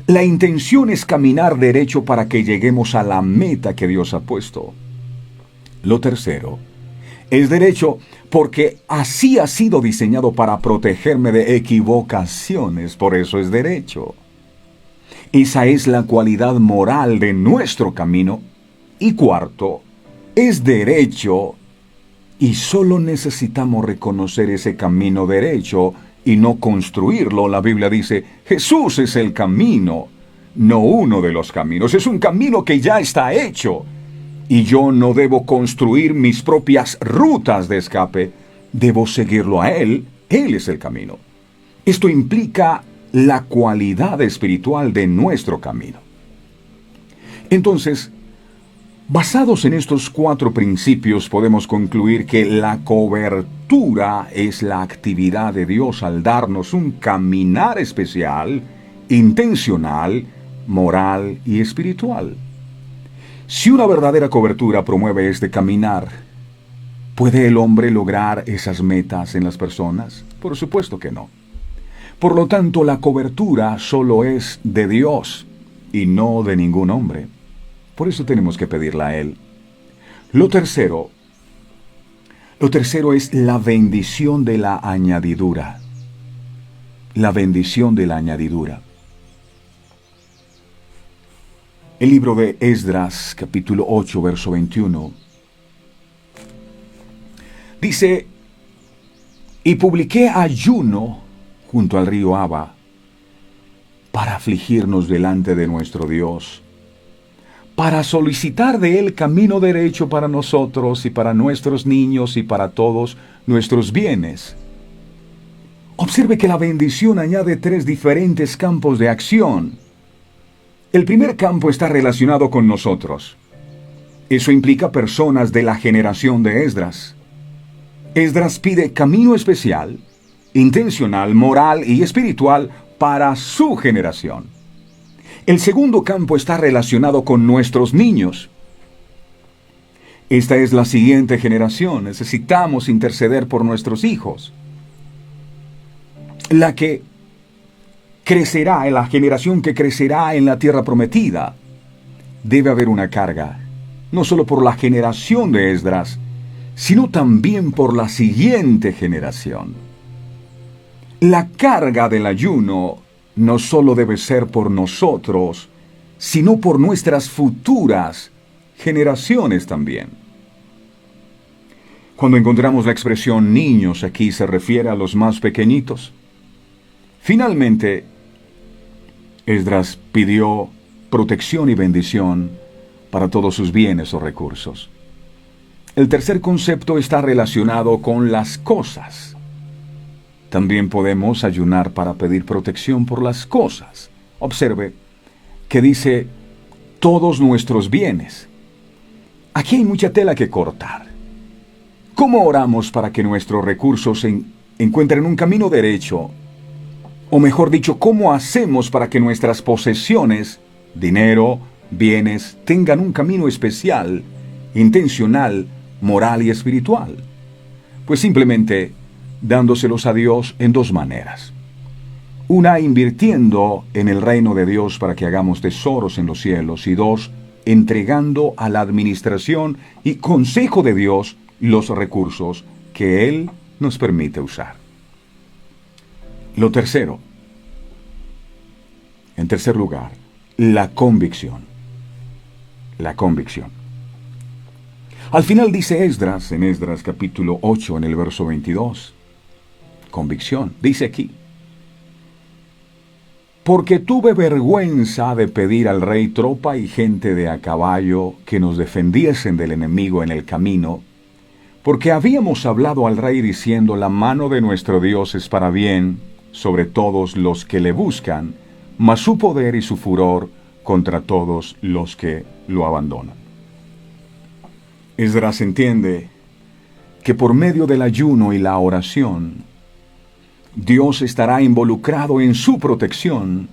La intención es caminar derecho para que lleguemos a la meta que Dios ha puesto. Lo tercero, es derecho porque así ha sido diseñado para protegerme de equivocaciones, por eso es derecho. Esa es la cualidad moral de nuestro camino. Y cuarto, es derecho y solo necesitamos reconocer ese camino derecho y no construirlo. La Biblia dice, Jesús es el camino, no uno de los caminos. Es un camino que ya está hecho. y yo no debo construir mis propias rutas de escape, debo seguirlo a Él. Él es el camino. Esto implica la cualidad espiritual de nuestro camino. Entonces, basados en estos 4 principios, podemos concluir que la cobertura es la actividad de Dios al darnos un caminar especial, intencional, moral y espiritual. Si una verdadera cobertura promueve este caminar, ¿puede el hombre lograr esas metas en las personas? Por supuesto que no. Por lo tanto, la cobertura solo es de Dios y no de ningún hombre. Por eso tenemos que pedirla a Él. Lo tercero es la bendición de la añadidura. La bendición de la añadidura. El libro de Esdras, capítulo 8, verso 21, dice: y publiqué ayuno junto al río Abba para afligirnos delante de nuestro Dios, para solicitar de Él camino derecho para nosotros y para nuestros niños y para todos nuestros bienes. Observe que la bendición añade 3 diferentes campos de acción. El primer campo está relacionado con nosotros. Eso implica personas de la generación de Esdras. Esdras pide camino especial, intencional, moral y espiritual para su generación. El segundo campo está relacionado con nuestros niños. Esta es la siguiente generación. Necesitamos interceder por nuestros hijos. La que crecerá, la generación que crecerá en la tierra prometida. Debe haber una carga, no solo por la generación de Esdras, sino también por la siguiente generación. La carga del ayuno no solo debe ser por nosotros, sino por nuestras futuras generaciones también. Cuando encontramos la expresión niños, aquí se refiere a los más pequeñitos. Finalmente, Esdras pidió protección y bendición para todos sus bienes o recursos. El tercer concepto está relacionado con las cosas. También podemos ayunar para pedir protección por las cosas. Observe que dice todos nuestros bienes. Aquí hay mucha tela que cortar. ¿Cómo oramos para que nuestros recursos encuentren un camino derecho? O mejor dicho, ¿cómo hacemos para que nuestras posesiones, dinero, bienes, tengan un camino especial, intencional, moral y espiritual? Pues simplemente dándoselos a Dios en 2 maneras. Una, invirtiendo en el reino de Dios para que hagamos tesoros en los cielos. Y 2, entregando a la administración y consejo de Dios los recursos que Él nos permite usar. Lo tercero, en tercer lugar, la convicción. La convicción. Al final dice Esdras, en Esdras capítulo 8, en el verso 22, convicción, dice aquí: porque tuve vergüenza de pedir al rey tropa y gente de a caballo que nos defendiesen del enemigo en el camino, porque habíamos hablado al rey diciendo: la mano de nuestro Dios es para bien sobre todos los que le buscan, mas su poder y su furor contra todos los que lo abandonan. Esdras entiende que por medio del ayuno y la oración, Dios estará involucrado en su protección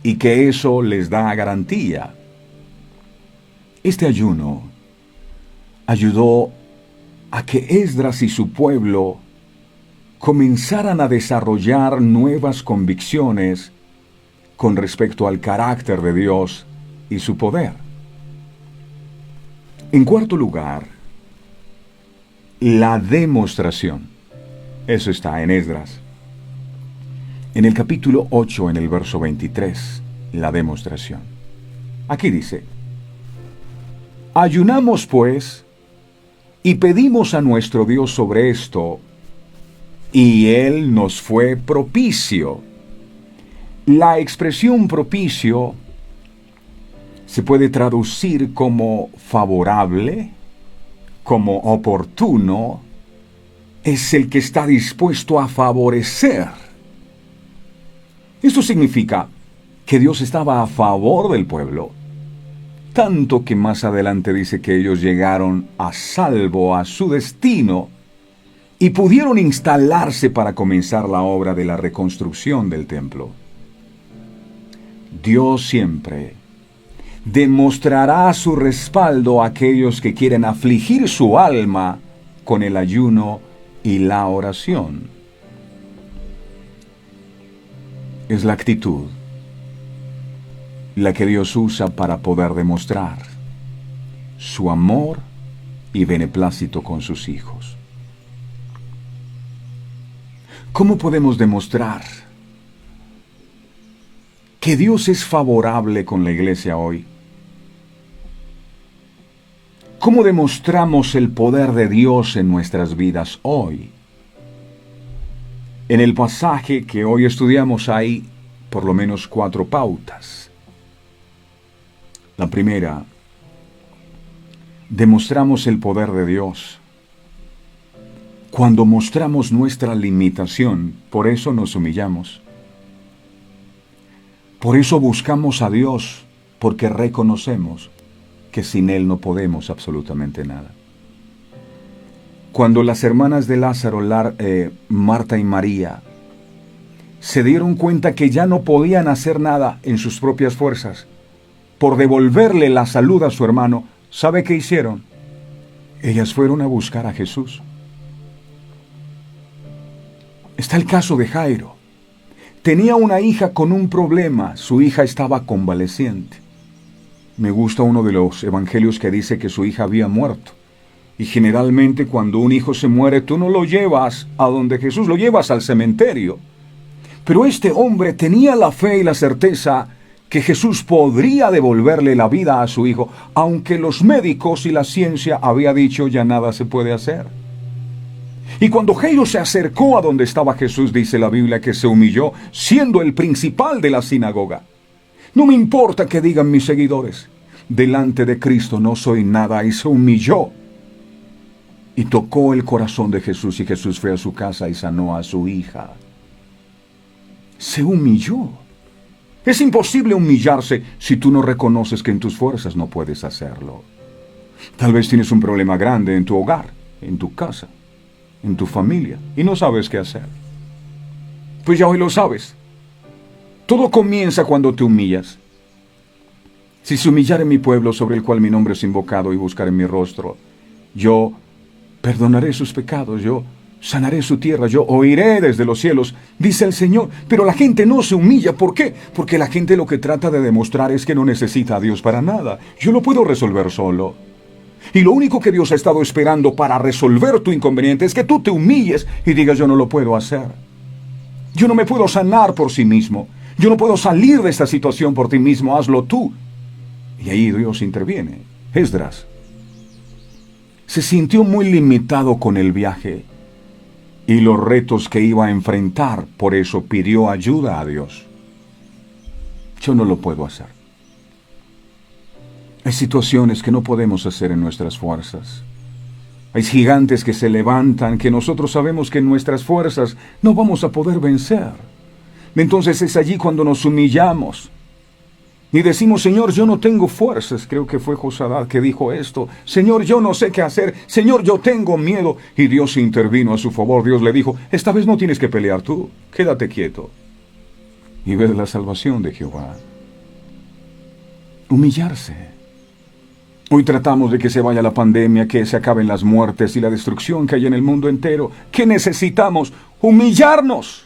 y que eso les da garantía. Este ayuno ayudó a que Esdras y su pueblo comenzaran a desarrollar nuevas convicciones con respecto al carácter de Dios y su poder. En cuarto lugar, la demostración. Eso está en Esdras. En el capítulo 8, en el verso 23, la demostración. Aquí dice: ayunamos pues y pedimos a nuestro Dios sobre esto, y Él nos fue propicio. La expresión propicio se puede traducir como favorable, como oportuno, es el que está dispuesto a favorecer. Esto significa que Dios estaba a favor del pueblo, tanto que más adelante dice que ellos llegaron a salvo a su destino y pudieron instalarse para comenzar la obra de la reconstrucción del templo. Dios siempre demostrará su respaldo a aquellos que quieren afligir su alma con el ayuno y la oración. Es la actitud la que Dios usa para poder demostrar su amor y beneplácito con sus hijos. ¿Cómo podemos demostrar que Dios es favorable con la iglesia hoy? ¿Cómo demostramos el poder de Dios en nuestras vidas hoy? En el pasaje que hoy estudiamos hay por lo menos 4 pautas. La primera, demostramos el poder de Dios cuando mostramos nuestra limitación. Por eso nos humillamos. Por eso buscamos a Dios, porque reconocemos que sin Él no podemos absolutamente nada. Cuando las hermanas de Lázaro, Marta y María, se dieron cuenta que ya no podían hacer nada en sus propias fuerzas, por devolverle la salud a su hermano, ¿sabe qué hicieron? Ellas fueron a buscar a Jesús. Está el caso de Jairo. Tenía una hija con un problema, su hija estaba convaleciente. Me gusta uno de los evangelios que dice que su hija había muerto. Y generalmente cuando un hijo se muere, tú no lo llevas a donde Jesús, lo llevas al cementerio. Pero este hombre tenía la fe y la certeza que Jesús podría devolverle la vida a su hijo, aunque los médicos y la ciencia había dicho ya nada se puede hacer. Y cuando Jairo se acercó a donde estaba Jesús, dice la Biblia que se humilló, siendo el principal de la sinagoga. No me importa que digan mis seguidores, delante de Cristo no soy nada, y se humilló. Y tocó el corazón de Jesús, y Jesús fue a su casa y sanó a su hija. Se humilló. Es imposible humillarse si tú no reconoces que en tus fuerzas no puedes hacerlo. Tal vez tienes un problema grande en tu hogar, en tu casa, en tu familia, y no sabes qué hacer. Pues ya hoy lo sabes. Todo comienza cuando te humillas. Si se humillare mi pueblo sobre el cual mi nombre es invocado y buscaré mi rostro, yo perdonaré sus pecados, yo sanaré su tierra, yo oiré desde los cielos, dice el Señor. Pero la gente no se humilla. ¿Por qué? Porque la gente lo que trata de demostrar es que no necesita a Dios para nada. Yo lo puedo resolver solo. Y lo único que Dios ha estado esperando para resolver tu inconveniente es que tú te humilles y digas: yo no lo puedo hacer. Yo no me puedo sanar por sí mismo. Yo no puedo salir de esta situación por ti mismo. Hazlo tú. Y ahí Dios interviene. Esdras se sintió muy limitado con el viaje y los retos que iba a enfrentar, por eso pidió ayuda a Dios. Yo no lo puedo hacer. Hay situaciones que no podemos hacer en nuestras fuerzas. Hay gigantes que se levantan, que nosotros sabemos que en nuestras fuerzas no vamos a poder vencer. Entonces es allí cuando nos humillamos y decimos: Señor, yo no tengo fuerzas. Creo que fue Josadac que dijo esto: Señor, yo no sé qué hacer. Señor, yo tengo miedo. Y Dios intervino a su favor. Dios le dijo: esta vez no tienes que pelear tú. Quédate quieto y ve la salvación de Jehová. Humillarse. Hoy tratamos de que se vaya la pandemia, que se acaben las muertes y la destrucción que hay en el mundo entero. ¿Qué necesitamos? Humillarnos.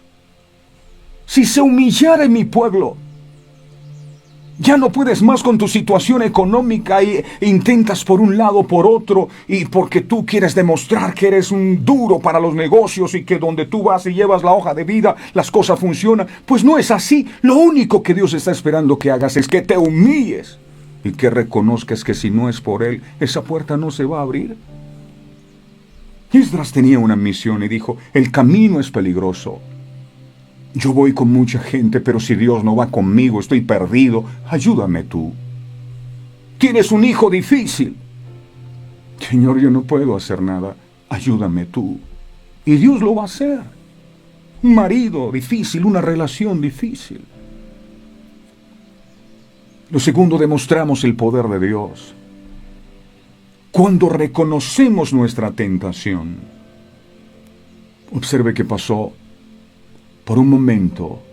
Si se humillara mi pueblo, ya no puedes más con tu situación económica e intentas por un lado, por otro, y porque tú quieres demostrar que eres un duro para los negocios y que donde tú vas y llevas la hoja de vida, las cosas funcionan. Pues no es así. Lo único que Dios está esperando que hagas es que te humilles y que reconozcas que si no es por Él, esa puerta no se va a abrir. Esdras tenía una misión y dijo: el camino es peligroso. Yo voy con mucha gente, pero si Dios no va conmigo, estoy perdido. Ayúdame tú. Tienes un hijo difícil. Señor, yo no puedo hacer nada. Ayúdame tú. Y Dios lo va a hacer. Un marido difícil, una relación difícil. Lo segundo, demostramos el poder de Dios cuando reconocemos nuestra tentación. Observe qué pasó. Por un momento,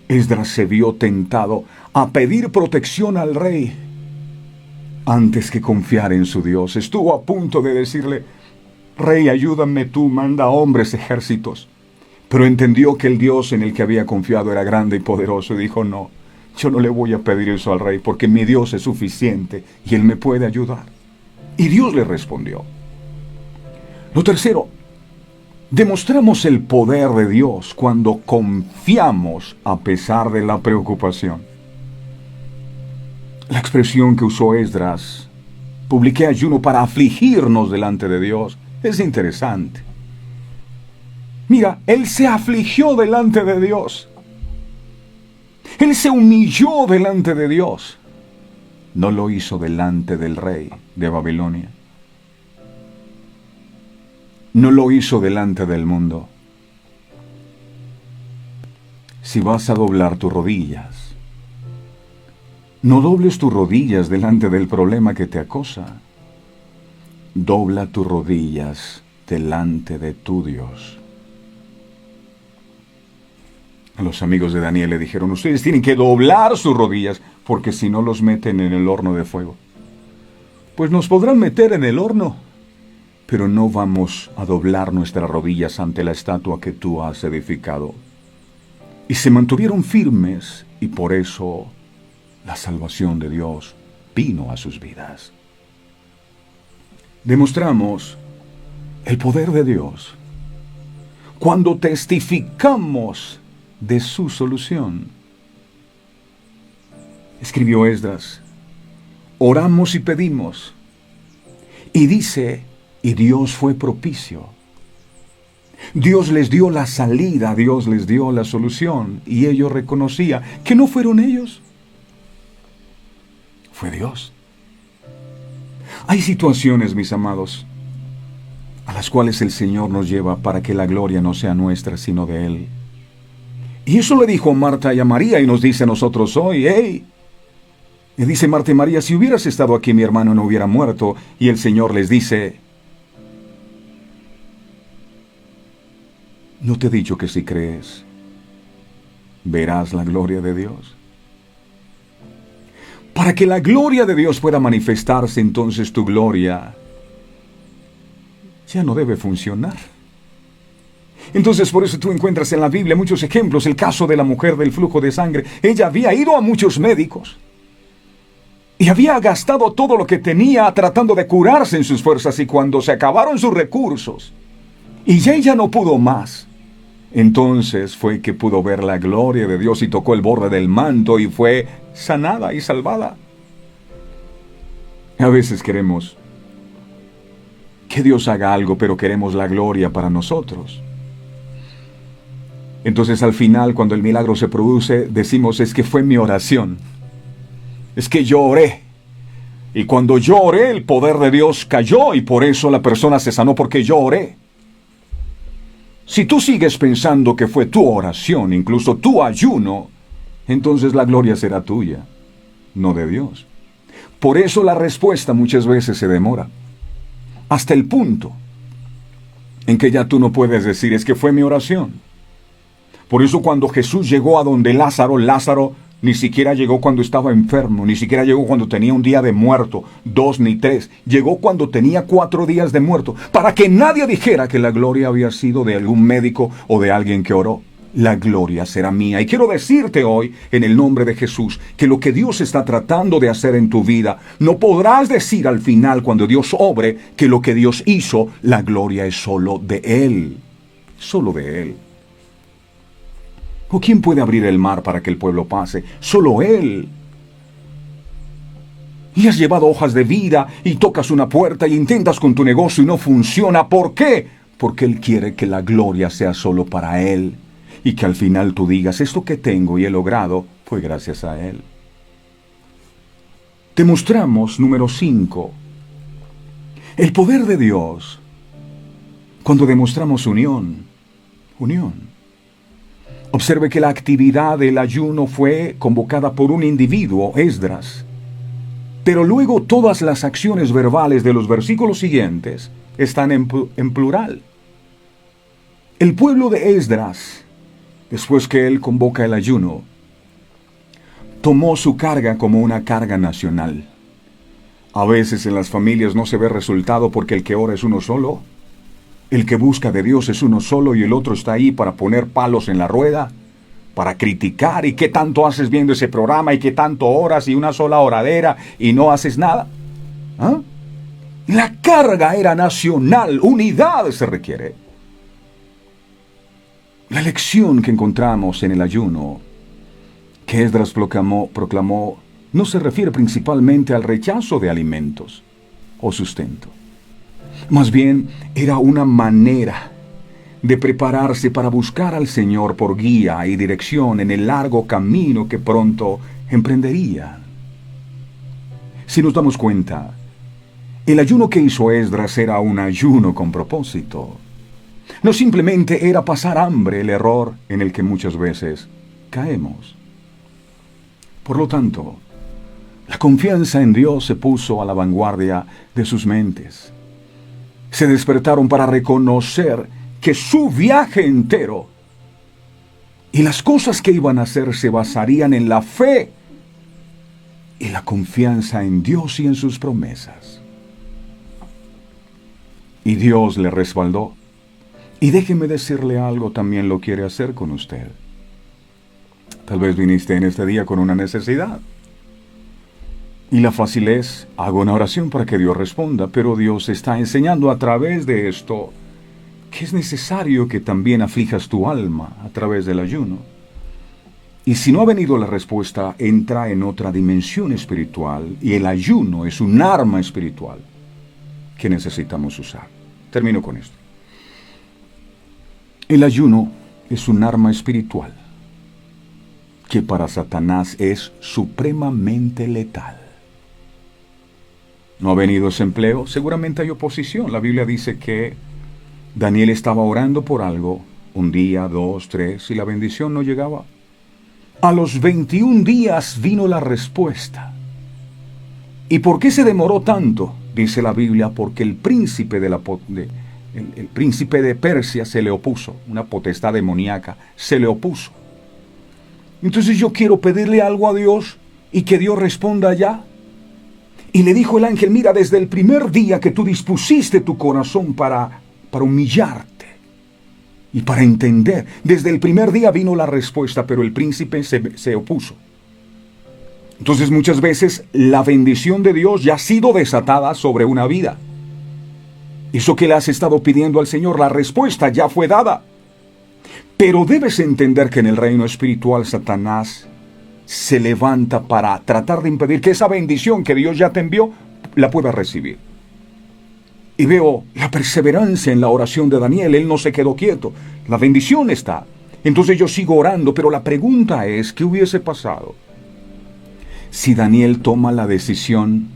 Esdras se vio tentado a pedir protección al rey antes que confiar en su Dios. Estuvo a punto de decirle: Rey, ayúdame tú, manda hombres, ejércitos. Pero entendió que el Dios en el que había confiado era grande y poderoso y dijo: no, yo no le voy a pedir eso al rey porque mi Dios es suficiente y Él me puede ayudar. Y Dios le respondió. Lo tercero, demostramos el poder de Dios cuando confiamos a pesar de la preocupación. La expresión que usó Esdras, publiqué ayuno para afligirnos delante de Dios, es interesante. Mira, él se afligió delante de Dios. Él se humilló delante de Dios. No lo hizo delante del rey de Babilonia. No lo hizo delante del mundo. Si vas a doblar tus rodillas, no dobles tus rodillas delante del problema que te acosa. Dobla tus rodillas delante de tu Dios. A los amigos de Daniel le dijeron: ustedes tienen que doblar sus rodillas, porque si no los meten en el horno de fuego. Pues nos podrán meter en el horno, pero no vamos a doblar nuestras rodillas ante la estatua que tú has edificado. Y se mantuvieron firmes, y por eso la salvación de Dios vino a sus vidas. Demostramos el poder de Dios cuando testificamos de su solución. Escribió Esdras: oramos y pedimos. Y dice: y Dios fue propicio. Dios les dio la salida, Dios les dio la solución. Y ellos reconocían que no fueron ellos, fue Dios. Hay situaciones, mis amados, a las cuales el Señor nos lleva para que la gloria no sea nuestra, sino de Él. Y eso le dijo a Marta y a María, y nos dice a nosotros hoy: ¡hey! Le dice Marta y María: si hubieras estado aquí, mi hermano no hubiera muerto. Y el Señor les dice: ¿no te he dicho que si crees, verás la gloria de Dios? Para que la gloria de Dios pueda manifestarse, entonces tu gloria ya no debe funcionar. Entonces, por eso tú encuentras en la Biblia muchos ejemplos. El caso de la mujer del flujo de sangre. Ella había ido a muchos médicos y había gastado todo lo que tenía tratando de curarse en sus fuerzas, y cuando se acabaron sus recursos y ya ella no pudo más, entonces fue que pudo ver la gloria de Dios y tocó el borde del manto y fue sanada y salvada. A veces queremos que Dios haga algo, pero queremos la gloria para nosotros. Entonces al final, cuando el milagro se produce, decimos: es que fue mi oración. Es que yo oré. Y cuando yo oré, el poder de Dios cayó y por eso la persona se sanó, porque yo oré. Si tú sigues pensando que fue tu oración, incluso tu ayuno, entonces la gloria será tuya, no de Dios. Por eso la respuesta muchas veces se demora, hasta el punto en que ya tú no puedes decir: es que fue mi oración. Por eso cuando Jesús llegó a donde Lázaro, Lázaro ni siquiera llegó cuando estaba enfermo, ni siquiera llegó cuando tenía un día de muerto, 2 ni 3. Llegó cuando tenía 4 días de muerto, para que nadie dijera que la gloria había sido de algún médico o de alguien que oró. La gloria será mía. Y quiero decirte hoy, en el nombre de Jesús, que lo que Dios está tratando de hacer en tu vida, no podrás decir al final, cuando Dios obre, que lo que Dios hizo, la gloria es solo de Él. Solo de Él. ¿O quién puede abrir el mar para que el pueblo pase? Solo Él. Y has llevado hojas de vida y tocas una puerta y intentas con tu negocio y no funciona. ¿Por qué? Porque Él quiere que la gloria sea solo para Él. Y que al final tú digas: esto que tengo y he logrado fue gracias a Él. Demostramos, número 5, el poder de Dios cuando demostramos unión. Observe que la actividad del ayuno fue convocada por un individuo, Esdras. Pero luego todas las acciones verbales de los versículos siguientes están en plural. El pueblo de Esdras, después que él convoca el ayuno, tomó su carga como una carga nacional. A veces en las familias no se ve resultado porque el que ora es uno solo. El que busca de Dios es uno solo y el otro está ahí para poner palos en la rueda, para criticar. ¿Y qué tanto haces viendo ese programa? ¿Y qué tanto oras? Y una sola oradera y no haces nada. ¿Ah? La carga era nacional, unidad se requiere. La lección que encontramos en el ayuno que Esdras proclamó no se refiere principalmente al rechazo de alimentos o sustento. Más bien, era una manera de prepararse para buscar al Señor por guía y dirección en el largo camino que pronto emprendería. Si nos damos cuenta, el ayuno que hizo Esdras era un ayuno con propósito. No simplemente era pasar hambre, el error en el que muchas veces caemos. Por lo tanto, la confianza en Dios se puso a la vanguardia de sus mentes. Se despertaron para reconocer que su viaje entero y las cosas que iban a hacer se basarían en la fe y la confianza en Dios y en sus promesas. Y Dios le respaldó. Y déjeme decirle algo, también lo quiere hacer con usted. Tal vez viniste en este día con una necesidad. Y la fácil es, hago una oración para que Dios responda, pero Dios está enseñando a través de esto que es necesario que también aflijas tu alma a través del ayuno. Y si no ha venido la respuesta, entra en otra dimensión espiritual, y el ayuno es un arma espiritual que necesitamos usar. Termino con esto. El ayuno es un arma espiritual que para Satanás es supremamente letal. ¿No ha venido ese empleo? Seguramente hay oposición. La Biblia dice que Daniel estaba orando por algo, un día, 2, 3, y la bendición no llegaba. A los 21 días vino la respuesta. ¿Y por qué se demoró tanto? Dice la Biblia, porque el príncipe el príncipe de Persia se le opuso, una potestad demoníaca se le opuso. Entonces yo quiero pedirle algo a Dios y que Dios responda ya. Y le dijo el ángel, mira, desde el primer día que tú dispusiste tu corazón para humillarte y para entender, desde el primer día vino la respuesta, pero el príncipe se opuso. Entonces muchas veces la bendición de Dios ya ha sido desatada sobre una vida. Eso que le has estado pidiendo al Señor, la respuesta ya fue dada. Pero debes entender que en el reino espiritual Satanás se levanta para tratar de impedir que esa bendición que Dios ya te envió la pueda recibir. Y veo la perseverancia en la oración de Daniel. Él no se quedó quieto. La bendición está. Entonces yo sigo orando, pero la pregunta es, ¿qué hubiese pasado si Daniel toma la decisión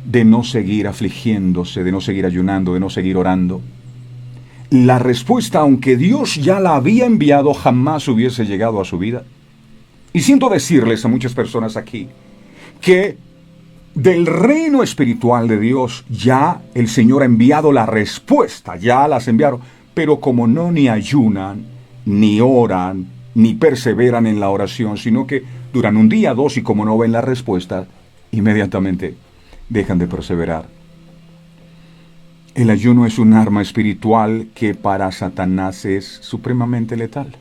de no seguir afligiéndose, de no seguir ayunando, de no seguir orando? La respuesta, aunque Dios ya la había enviado, jamás hubiese llegado a su vida. Y siento decirles a muchas personas aquí que del reino espiritual de Dios ya el Señor ha enviado la respuesta, ya las enviaron, pero como no ni ayunan, ni oran, ni perseveran en la oración, sino que duran un día, 2, y como no ven la respuesta, inmediatamente dejan de perseverar. El ayuno es un arma espiritual que para Satanás es supremamente letal.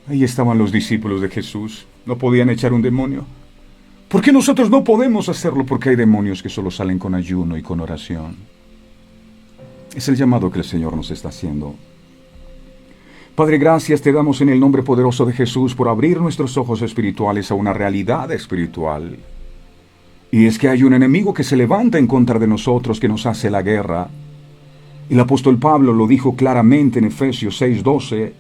Ahí estaban los discípulos de Jesús. No podían echar un demonio. ¿Por qué nosotros no podemos hacerlo? Porque hay demonios que solo salen con ayuno y con oración. Es el llamado que el Señor nos está haciendo. Padre, gracias te damos en el nombre poderoso de Jesús por abrir nuestros ojos espirituales a una realidad espiritual. Y es que hay un enemigo que se levanta en contra de nosotros, que nos hace la guerra. El apóstol Pablo lo dijo claramente en Efesios 6:12.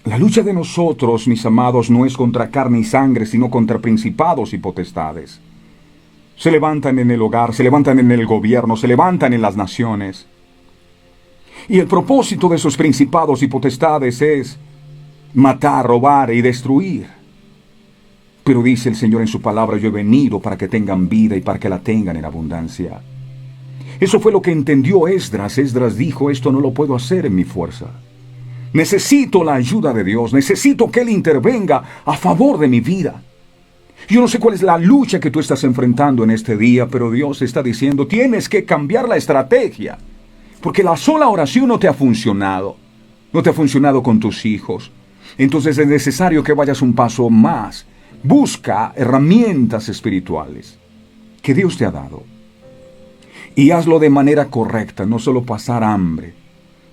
La lucha de nosotros, mis amados, no es contra carne y sangre, sino contra principados y potestades. Se levantan en el hogar, se levantan en el gobierno, se levantan en las naciones. Y el propósito de esos principados y potestades es matar, robar y destruir. Pero dice el Señor en su palabra, yo he venido para que tengan vida y para que la tengan en abundancia. Eso fue lo que entendió Esdras. Esdras dijo, esto no lo puedo hacer en mi fuerza. Necesito la ayuda de Dios, necesito que Él intervenga a favor de mi vida. Yo no sé cuál es la lucha que tú estás enfrentando en este día, pero Dios está diciendo, tienes que cambiar la estrategia. Porque la sola oración no te ha funcionado. No te ha funcionado con tus hijos. Entonces es necesario que vayas un paso más. Busca herramientas espirituales que Dios te ha dado. Y hazlo de manera correcta, no solo pasar hambre.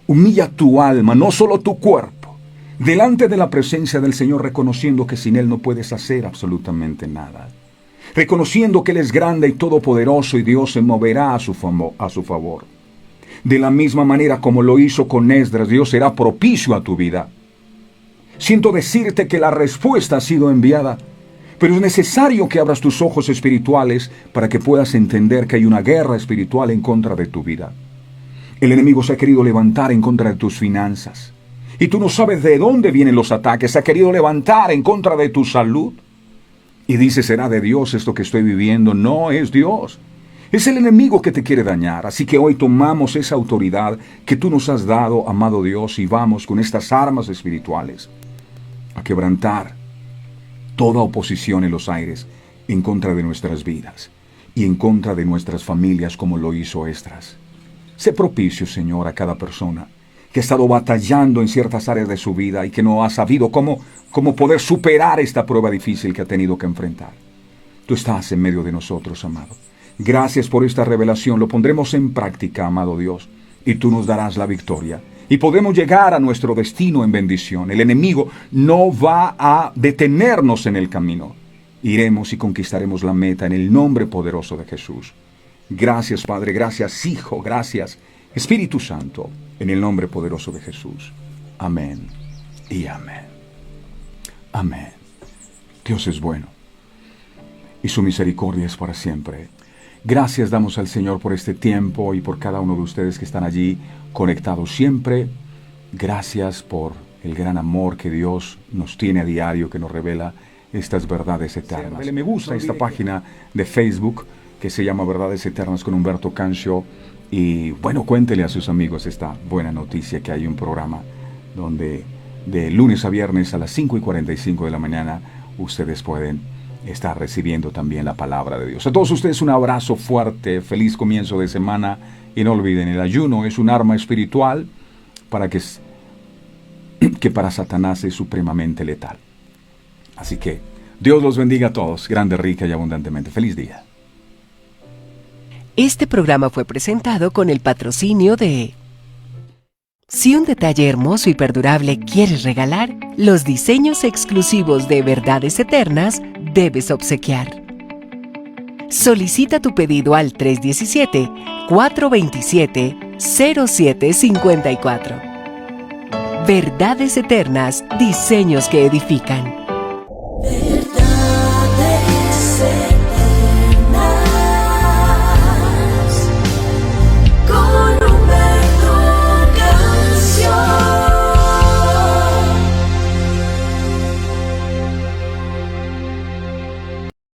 Humilla tu alma, no solo tu cuerpo, delante de la presencia del Señor, reconociendo que sin Él no puedes hacer absolutamente nada. Reconociendo que Él es grande y todopoderoso y Dios se moverá a su favor. De la misma manera como lo hizo con Esdras, Dios será propicio a tu vida. Siento decirte que la respuesta ha sido enviada, pero es necesario que abras tus ojos espirituales para que puedas entender que hay una guerra espiritual en contra de tu vida. El enemigo se ha querido levantar en contra de tus finanzas. Y tú no sabes de dónde vienen los ataques. Se ha querido levantar en contra de tu salud. Y dices, ¿será de Dios esto que estoy viviendo? No es Dios. Es el enemigo que te quiere dañar. Así que hoy tomamos esa autoridad que tú nos has dado, amado Dios, y vamos con estas armas espirituales a quebrantar toda oposición en los aires en contra de nuestras vidas y en contra de nuestras familias, como lo hizo Esdras. Sé propicio, Señor, a cada persona que ha estado batallando en ciertas áreas de su vida y que no ha sabido cómo poder superar esta prueba difícil que ha tenido que enfrentar. Tú estás en medio de nosotros, amado. Gracias por esta revelación. Lo pondremos en práctica, amado Dios, y tú nos darás la victoria. Y podemos llegar a nuestro destino en bendición. El enemigo no va a detenernos en el camino. Iremos y conquistaremos la meta en el nombre poderoso de Jesús. Gracias, Padre, gracias, Hijo, gracias, Espíritu Santo, en el nombre poderoso de Jesús. Amén y amén. Amén. Dios es bueno y su misericordia es para siempre. Gracias damos al Señor por este tiempo y por cada uno de ustedes que están allí conectados siempre. Gracias por el gran amor que Dios nos tiene a diario, que nos revela estas verdades eternas. Dale me gusta a esta página de Facebook que se llama Verdades Eternas con Humberto Cancio. Y bueno, cuéntele a sus amigos esta buena noticia, que hay un programa donde de lunes a viernes a las 5:45 de la mañana ustedes pueden estar recibiendo también la palabra de Dios. A todos ustedes un abrazo fuerte, feliz comienzo de semana, y no olviden, el ayuno es un arma espiritual que para Satanás es supremamente letal. Así que Dios los bendiga a todos, grande, rica y abundantemente. Feliz día. Este programa fue presentado con el patrocinio de... Si un detalle hermoso y perdurable quieres regalar, los diseños exclusivos de Verdades Eternas debes obsequiar. Solicita tu pedido al 317-427-0754. Verdades Eternas, diseños que edifican.